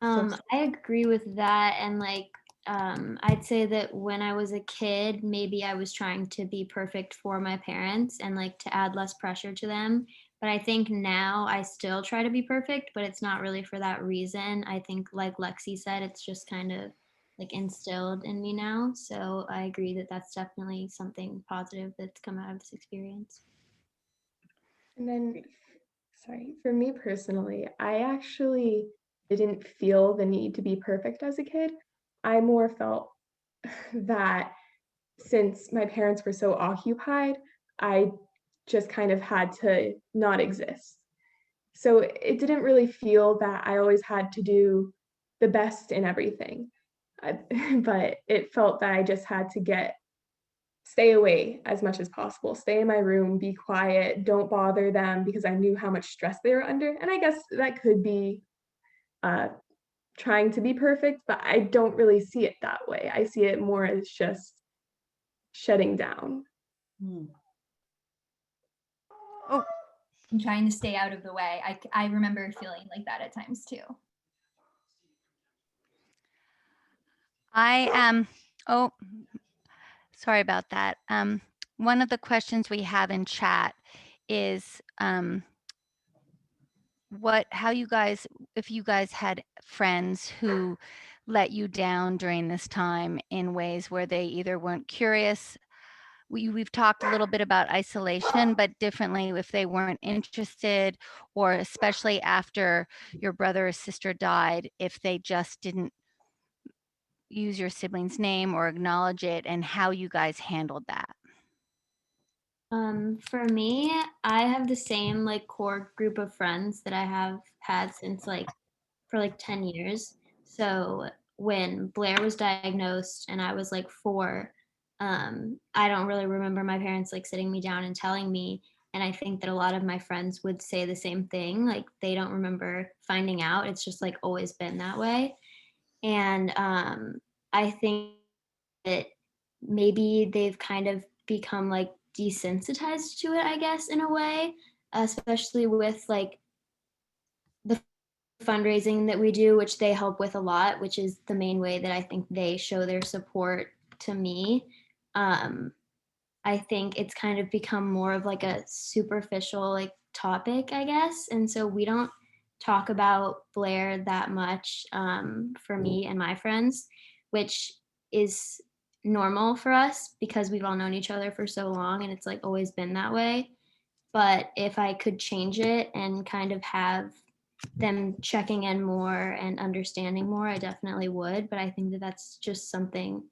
Yeah. I agree with that. And like, I'd say that when I was a kid, maybe I was trying to be perfect for my parents and like to add less pressure to them. But I think now I still try to be perfect, but it's not really for that reason. I think, like Lexi said, it's just kind of like instilled in me now. So I agree that that's definitely something positive that's come out of this experience. And then, sorry, for me personally, I actually didn't feel the need to be perfect as a kid. I more felt that since my parents were so occupied, I just kind of had to not exist. So it didn't really feel that I always had to do the best in everything. But it felt that I just had to stay away as much as possible, stay in my room, be quiet, don't bother them because I knew how much stress they were under. And I guess that could be trying to be perfect, but I don't really see it that way. I see it more as just shutting down. Oh, I'm trying to stay out of the way. I remember feeling like that at times too. I am, oh, sorry about that. One of the questions we have in chat is how you guys, if you guys had friends who let you down during this time in ways where they either weren't curious. We've talked a little bit about isolation, but differently if they weren't interested, or especially after your brother or sister died, if they just didn't use your sibling's name or acknowledge it, and how you guys handled that. For me, I have the same like core group of friends that I have had since like for like 10 years. So when Blair was diagnosed and I was like 4, I don't really remember my parents like sitting me down and telling me. And I think that a lot of my friends would say the same thing. Like they don't remember finding out. It's just like always been that way. And I think that maybe they've kind of become like desensitized to it, I guess, in a way, especially with like the fundraising that we do, which they help with a lot, which is the main way that I think they show their support to me. I I think it's kind of become more of like a superficial like topic, I guess. And so we don't talk about Blair that much for me and my friends, which is normal for us because we've all known each other for so long and it's like always been that way. But if I could change it and kind of have them checking in more and understanding more, I definitely would. But I think that that's just something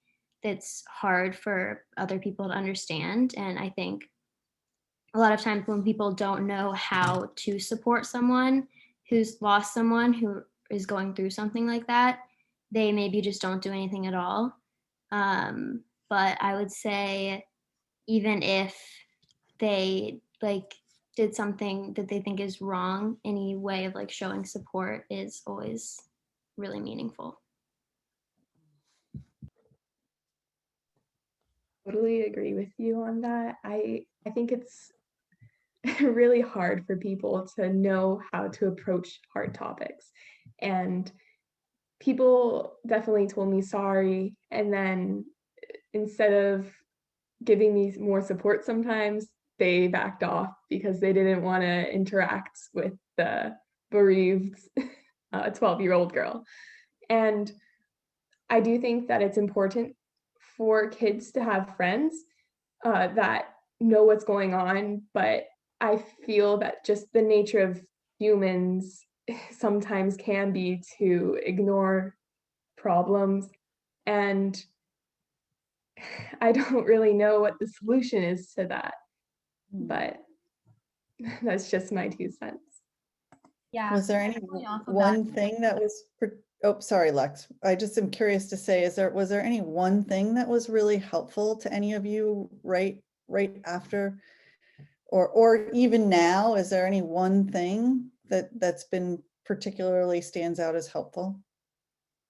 that's hard for other people to understand. And I think a lot of times when people don't know how to support someone who's lost someone who is going through something like that, they maybe just don't do anything at all. But I would say even if they like did something that they think is wrong, any way of like showing support is always really meaningful. Totally agree with you on that. I think it's really hard for people to know how to approach hard topics. And people definitely told me sorry. And then instead of giving me more support sometimes, they backed off because they didn't want to interact with the bereaved 12-year-old girl. And I do think that it's important for kids to have friends that know what's going on, but I feel that just the nature of humans sometimes can be to ignore problems. And I don't really know what the solution is to that, but that's just my 2 cents. Yeah. Was there any definitely off of one that. thing that was, oh, sorry, Lex. I just am curious to say, was there any one thing that was really helpful to any of you right after, or even now? Is there any one thing that's been particularly stands out as helpful?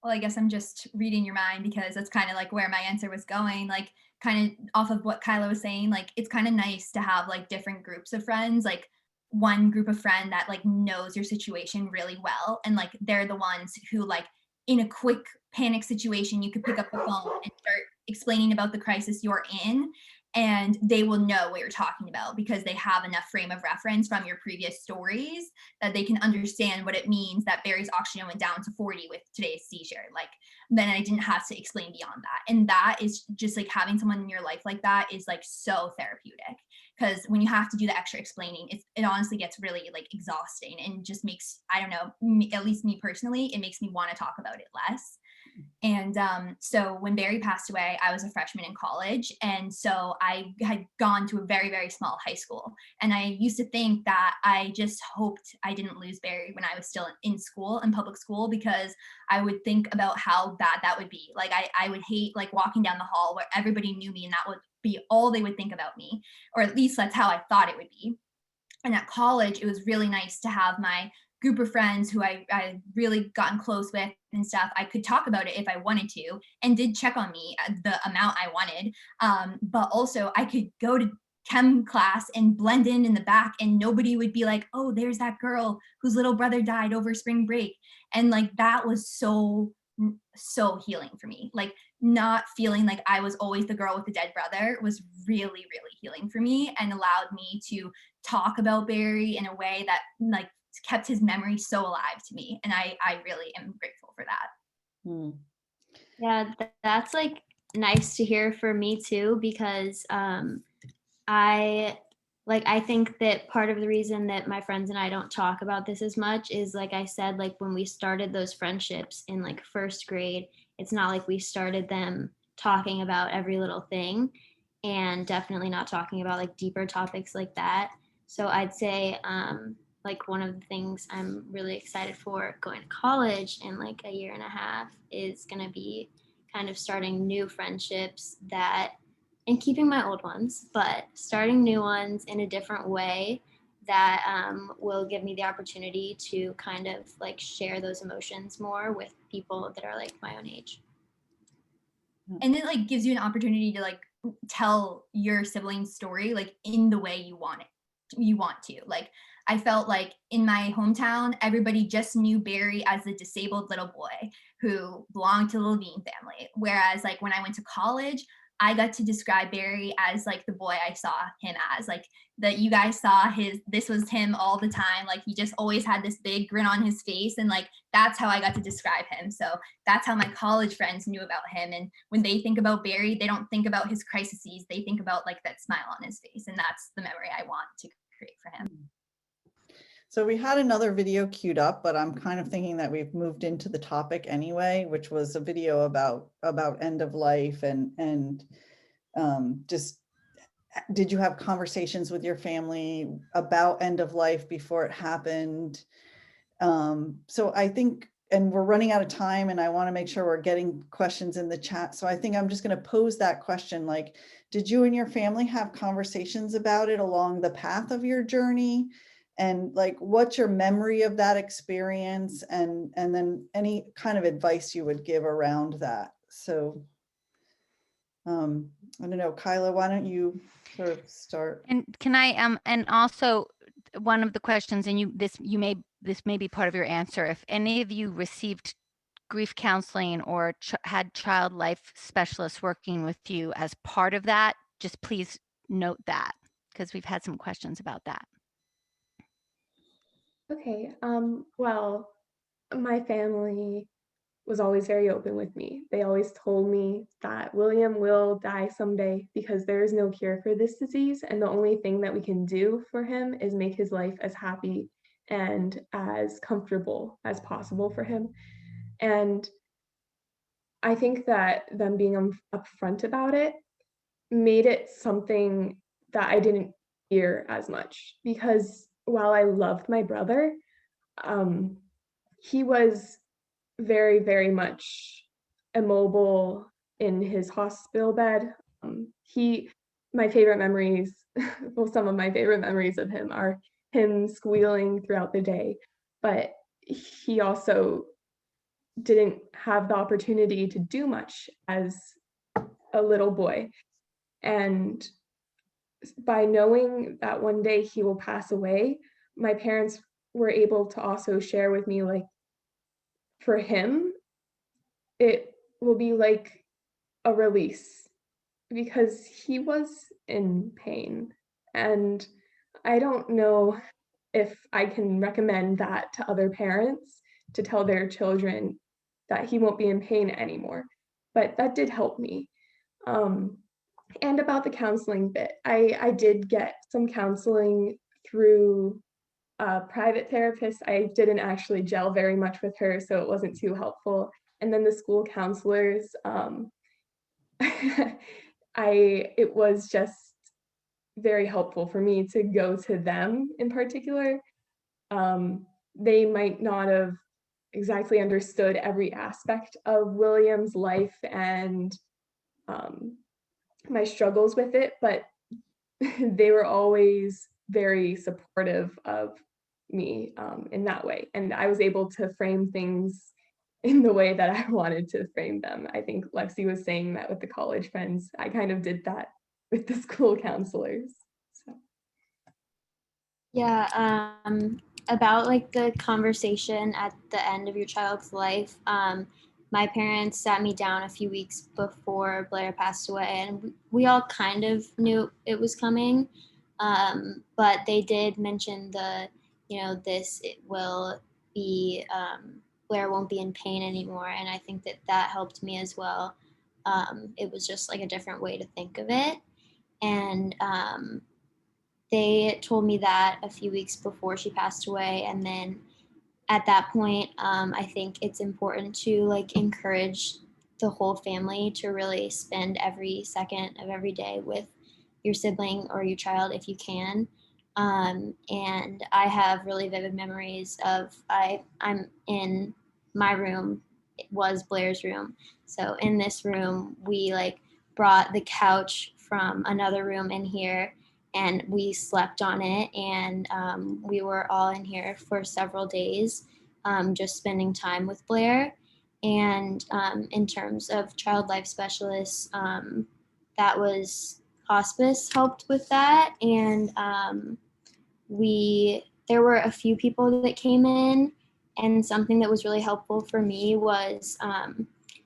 Well, I guess I'm just reading your mind because that's kind of like where my answer was going. Like, kind of off of what Kyla was saying, like, it's kind of nice to have like different groups of friends, like one group of friend that like knows your situation really well. And like, they're the ones who, like, in a quick panic situation, you could pick up the phone and start explaining about the crisis you're in. And they will know what you're talking about because they have enough frame of reference from your previous stories that they can understand what it means that Barry's oxygen went down to 40 with today's seizure. Like, then I didn't have to explain beyond that. And that is just like having someone in your life like that is like so therapeutic, because when you have to do the extra explaining, it honestly gets really like exhausting and just makes, I don't know, at least me personally, it makes me want to talk about it less. And so when Barry passed away, I was a freshman in college. And so I had gone to a very, very small high school. And I used to think that I just hoped I didn't lose Barry when I was still in school, in public school, because I would think about how bad that would be. Like, I would hate like walking down the hall where everybody knew me and that would be all they would think about me, or at least that's how I thought it would be. And at college, it was really nice to have my group of friends who I really gotten close with and stuff. I could talk about it if I wanted to, and did check on me the amount I wanted. But also I could go to chem class and blend in the back and nobody would be like, oh, there's that girl whose little brother died over spring break. And like, that was so healing for me. Like, not feeling like I was always the girl with the dead brother was really, really healing for me and allowed me to talk about Barry in a way that like kept his memory so alive to me. And I really am grateful for that. Yeah, that's like nice to hear for me too, because I think that part of the reason that my friends and I don't talk about this as much is, like I said, like when we started those friendships in like first grade, it's not like we started them talking about every little thing, and definitely not talking about like deeper topics like that. So I'd say like one of the things I'm really excited for going to college in like a year and a half is going to be kind of starting new friendships that, and keeping my old ones, but starting new ones in a different way that will give me the opportunity to kind of like share those emotions more with people that are like my own age. And it like gives you an opportunity to like tell your sibling's story like in the way you want to. Like, I felt like in my hometown, everybody just knew Barry as the disabled little boy who belonged to the Levine family. Whereas like when I went to college, I got to describe Barry as like the boy I saw him as, like that you guys saw this was him all the time. Like he just always had this big grin on his face, and like that's how I got to describe him. So that's how my college friends knew about him. And when they think about Barry, they don't think about his crises. They think about like that smile on his face, and that's the memory I want to create for him. So we had another video queued up, but I'm kind of thinking that we've moved into the topic anyway, which was a video about end of life and just did you have conversations with your family about end of life before it happened? So I think, and we're running out of time and I want to make sure we're getting questions in the chat. So I think I'm just going to pose that question, like, did you and your family have conversations about it along the path of your journey? And like, what's your memory of that experience? And then any kind of advice you would give around that. So I don't know, Kyla, why don't you sort of start? And can I, and also one of the questions, and this may be part of your answer, if any of you received grief counseling or had child life specialists working with you as part of that, just please note that, because we've had some questions about that. Okay, well, my family was always very open with me. They always told me that William will die someday because there is no cure for this disease, and the only thing that we can do for him is make his life as happy and as comfortable as possible for him. And I think that them being upfront about it made it something that I didn't fear as much, because while I loved my brother, he was very, very much immobile in his hospital bed. My favorite memories, well, some of my favorite memories of him are him squealing throughout the day, but he also didn't have the opportunity to do much as a little boy. And by knowing that one day he will pass away, my parents were able to also share with me, like, for him, it will be like a release because he was in pain. And I don't know if I can recommend that to other parents, to tell their children that he won't be in pain anymore. But that did help me. And about the counseling bit, I did get some counseling through a private therapist. I didn't actually gel very much with her, so it wasn't too helpful. And then the school counselors, it was just very helpful for me to go to them in particular. They might not have exactly understood every aspect of William's life and my struggles with it, but they were always very supportive of me in that way. And I was able to frame things in the way that I wanted to frame them. I think Lexi was saying that with the college friends. I kind of did that with the school counselors. So. Yeah, about like the conversation at the end of your child's life. My parents sat me down a few weeks before Blair passed away, and we all kind of knew it was coming. But they did mention it will be, Blair won't be in pain anymore. And I think that helped me as well. It was just like a different way to think of it. And they told me that a few weeks before she passed away. And then at that point, I think it's important to like encourage the whole family to really spend every second of every day with your sibling or your child if you can. And I have really vivid memories of I'm in my room. It was Blair's room. So in this room, we like brought the couch from another room in here, and we slept on it, and we were all in here for several days, just spending time with Blair. And in terms of child life specialists, that was hospice helped with that. And there were a few people that came in, and something that was really helpful for me was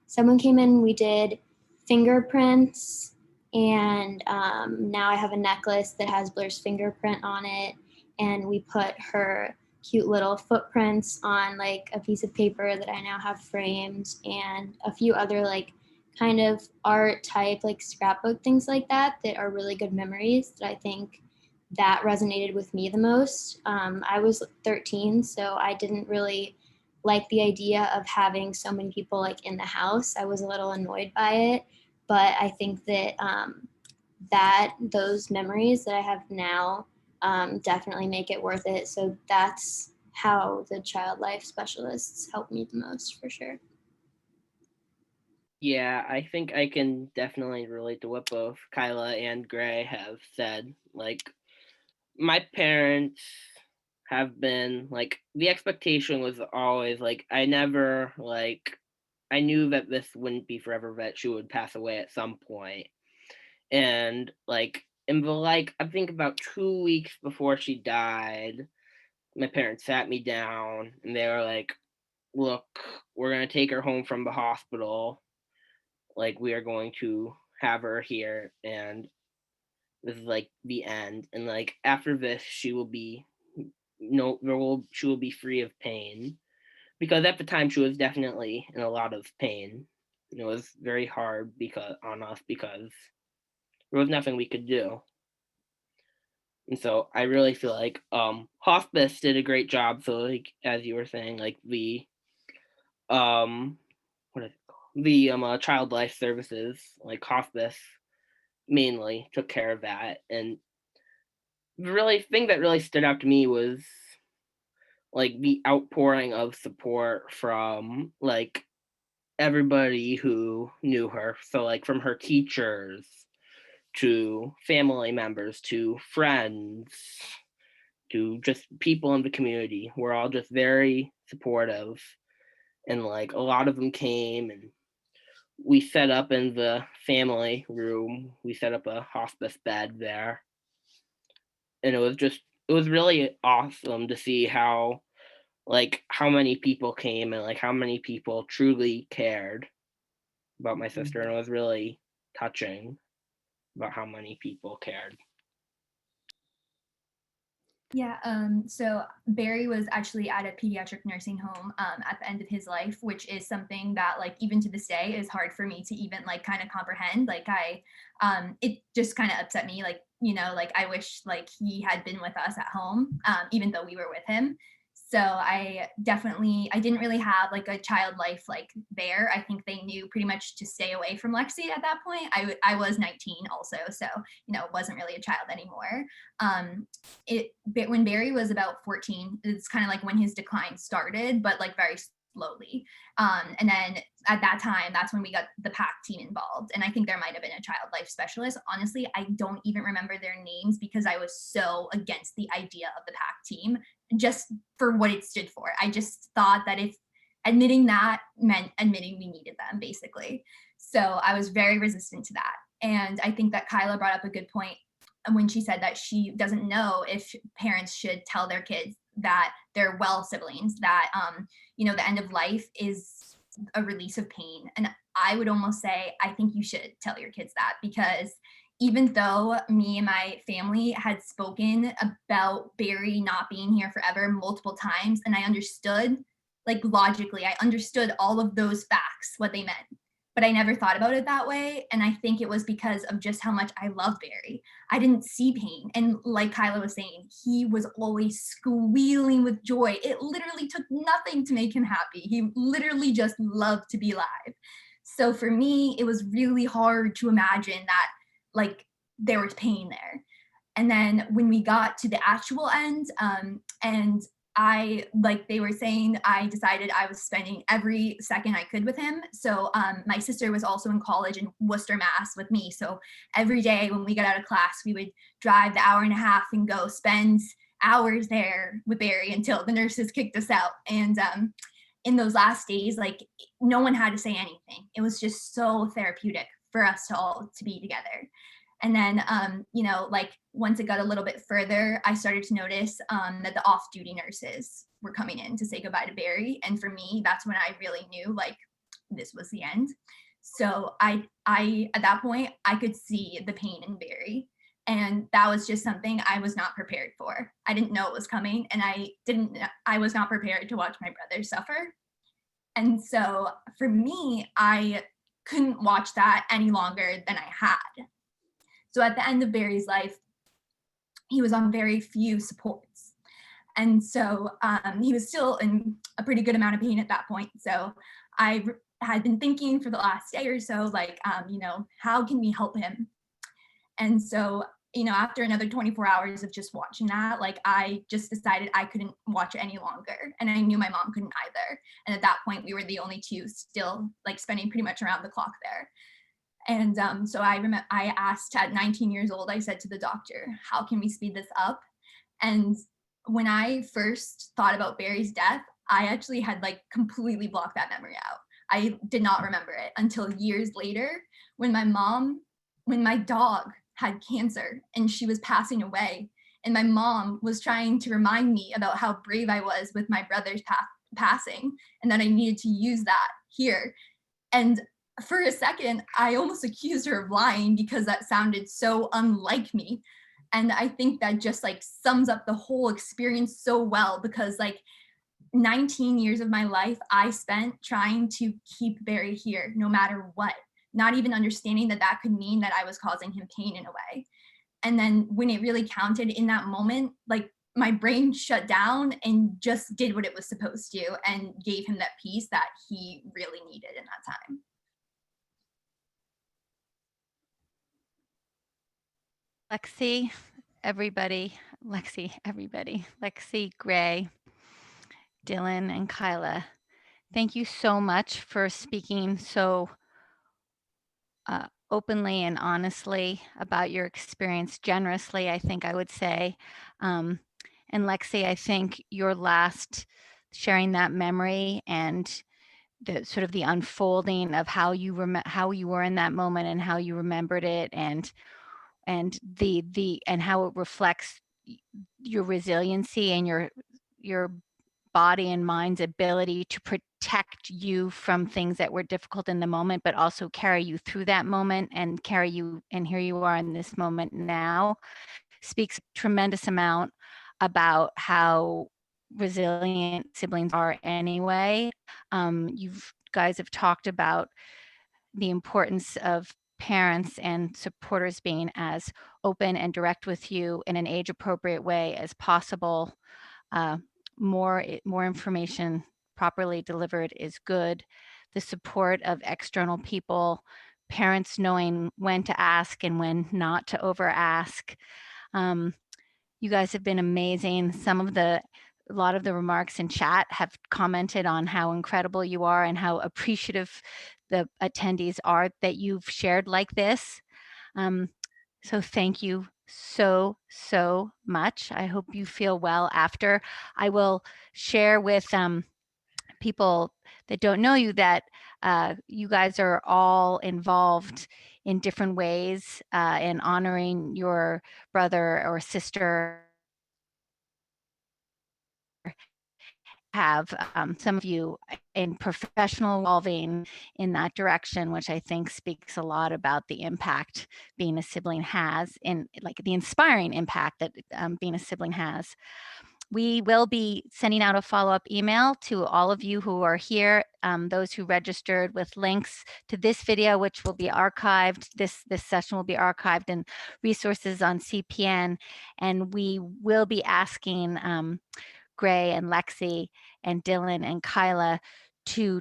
someone came in, we did fingerprints, And now I have a necklace that has Blair's fingerprint on it. And we put her cute little footprints on like a piece of paper that I now have framed, and a few other like kind of art type like scrapbook things like that are really good memories that I think that resonated with me the most. I was 13, so I didn't really like the idea of having so many people like in the house. I was a little annoyed by it, but I think that that those memories that I have now definitely make it worth it. So that's how the child life specialists help me the most, for sure. Yeah, I think I can definitely relate to what both Kyla and Gray have said. Like, my parents have been like, the expectation was always like, I never like, I knew that this wouldn't be forever, that she would pass away at some point. And like, in the like, I think about 2 weeks before she died, my parents sat me down and they were like, look, we're going to take her home from the hospital. Like, we are going to have her here, and this is like the end. And like, after this, she will be she will be free of pain, because at the time she was definitely in a lot of pain. And it was very hard on us, because there was nothing we could do. And so I really feel like hospice did a great job. So like, as you were saying, like the what is it called? The child life services, like hospice mainly took care of that. And the really thing that really stood out to me was like the outpouring of support from like everybody who knew her. So like, from her teachers to family members to friends to just people in the community, were all just very supportive. And like, a lot of them came, and we set up in the family room, we set up a hospice bed there. And it was really awesome to see how many people came, and like how many people truly cared about my sister. And it was really touching about how many people cared. Yeah, so Barry was actually at a pediatric nursing home at the end of his life, which is something that like even to this day is hard for me to even like kind of comprehend. Like it just kind of upset me. Like, you know, like I wish like he had been with us at home, even though we were with him. So I didn't really have like a child life like there. I think they knew pretty much to stay away from Lexi at that point. I was 19 also, so you know, wasn't really a child anymore. When Barry was about 14, it's kind of like when his decline started, but like very slowly. And then at that time, that's when we got the PAC team involved. And I think there might have been a child life specialist. Honestly, I don't even remember their names because I was so against the idea of the PAC team just for what it stood for. I just thought that if admitting that meant admitting we needed them, basically. So I was very resistant to that. And I think that Kyla brought up a good point when she said that she doesn't know if parents should tell their kids that they're well siblings, that you know, the end of life is a release of pain. And I would almost say I think you should tell your kids that, because even though me and my family had spoken about Barry not being here forever multiple times, and I understood, like logically, I understood all of those facts, what they meant, but I never thought about it that way. And I think it was because of just how much I love Barry. I didn't see pain. And like Kyla was saying, he was always squealing with joy. It literally took nothing to make him happy. He literally just loved to be alive. So for me, it was really hard to imagine that like there was pain there. And then when we got to the actual end, and I, like they were saying, I decided I was spending every second I could with him. So my sister was also in college in Worcester, Mass with me. So every day when we got out of class, we would drive the hour and a half and go spend hours there with Barry until the nurses kicked us out. And in those last days, like no one had to say anything. It was just so therapeutic for us to all to be together. And then, you know, like once it got a little bit further, I started to notice that the off-duty nurses were coming in to say goodbye to Barry. And for me, that's when I really knew like this was the end. So I at that point, I could see the pain in Barry. And that was just something I was not prepared for. I didn't know it was coming, and I was not prepared to watch my brother suffer. And so for me, I couldn't watch that any longer than I had. So at the end of Barry's life, he was on very few supports. And so he was still in a pretty good amount of pain at that point. So I had been thinking for the last day or so, like, how can we help him? And so, after another 24 hours of just watching that, like, I just decided I couldn't watch it any longer. And I knew my mom couldn't either. And at that point, we were the only two still, like, spending pretty much around the clock there. And so I asked at 19 years old, I said to the doctor, how can we speed this up? And when I first thought about Barry's death, I actually had like completely blocked that memory out. I did not remember it until years later when my dog had cancer and she was passing away. And my mom was trying to remind me about how brave I was with my brother's passing and that I needed to use that here. And for a second, I almost accused her of lying because that sounded so unlike me. And I think that just like sums up the whole experience so well, because like 19 years of my life I spent trying to keep Barry here no matter what, not even understanding that that could mean that I was causing him pain in a way. And then when it really counted in that moment, like my brain shut down and just did what it was supposed to and gave him that peace that he really needed in that time. Lexi, everybody, Lexi, Gray, Dylan, and Kyla, thank you so much for speaking so openly and honestly about your experience, generously, I think I would say. And Lexi, I think your last sharing that memory and the sort of the unfolding of how you were in that moment and how you remembered it, and how it reflects your resiliency and your body and mind's ability to protect you from things that were difficult in the moment, but also carry you through that moment and carry you, and here you are in this moment now, speaks a tremendous amount about how resilient siblings are anyway. You guys have talked about the importance of parents and supporters being as open and direct with you in an age appropriate way as possible. More information properly delivered is good. The support of external people, parents knowing when to ask and when not to over ask. You guys have been amazing. A lot of the remarks in chat have commented on how incredible you are and how appreciative the attendees are that you've shared like this. So thank you so much. I hope you feel well after. I will share with people that don't know you that you guys are all involved in different ways in honoring your brother or sister. Have some of you in professional involving in that direction, which I think speaks a lot about the impact being a sibling has, in like the inspiring impact that being a sibling has. We will be sending out a follow-up email to all of you who are here, those who registered, with links to this video, which will be archived. This session will be archived, and resources on CPN. And we will be asking Gray and Lexi and Dylan and Kyla to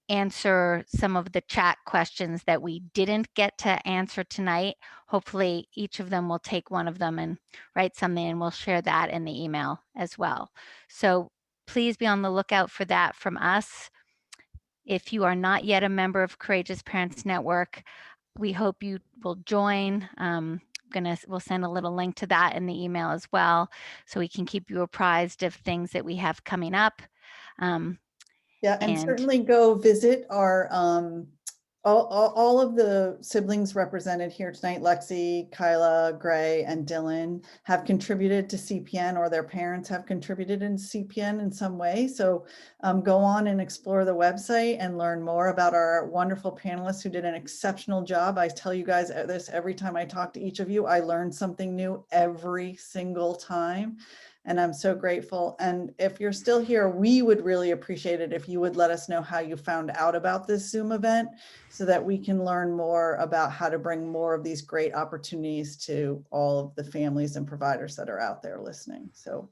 answer some of the chat questions that we didn't get to answer tonight. Hopefully each of them will take one of them and write something, and we'll share that in the email as well. So please be on the lookout for that from us. If you are not yet a member of Courageous Parents Network, we hope you will join. We'll send a little link to that in the email as well, so we can keep you apprised of things that we have coming up. Yeah, and certainly go visit our all of the siblings represented here tonight, Lexi, Kyla, Gray, and Dylan, have contributed to CPN, or their parents have contributed in CPN in some way. So go on and explore the website and learn more about our wonderful panelists who did an exceptional job. I tell you guys this every time I talk to each of you, I learn something new every single time. And I'm so grateful. And if you're still here, we would really appreciate it if you would let us know how you found out about this Zoom event, so that we can learn more about how to bring more of these great opportunities to all of the families and providers that are out there listening. So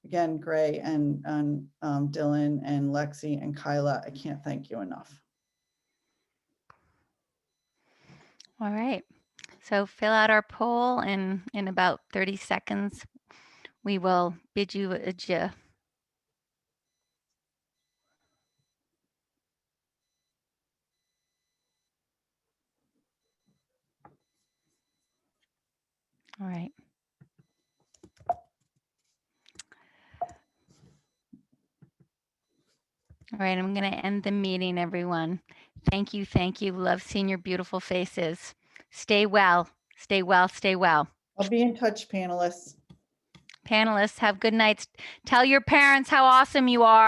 again, Gray and Dylan and Lexi and Kyla, I can't thank you enough. All right. So fill out our poll, and in about 30 seconds, we will bid you adieu. All right. All right, I'm going to end the meeting, everyone. Thank you. Thank you. Love seeing your beautiful faces. Stay well. Stay well. Stay well. I'll be in touch, panelists. Panelists, have good nights. Tell your parents how awesome you are.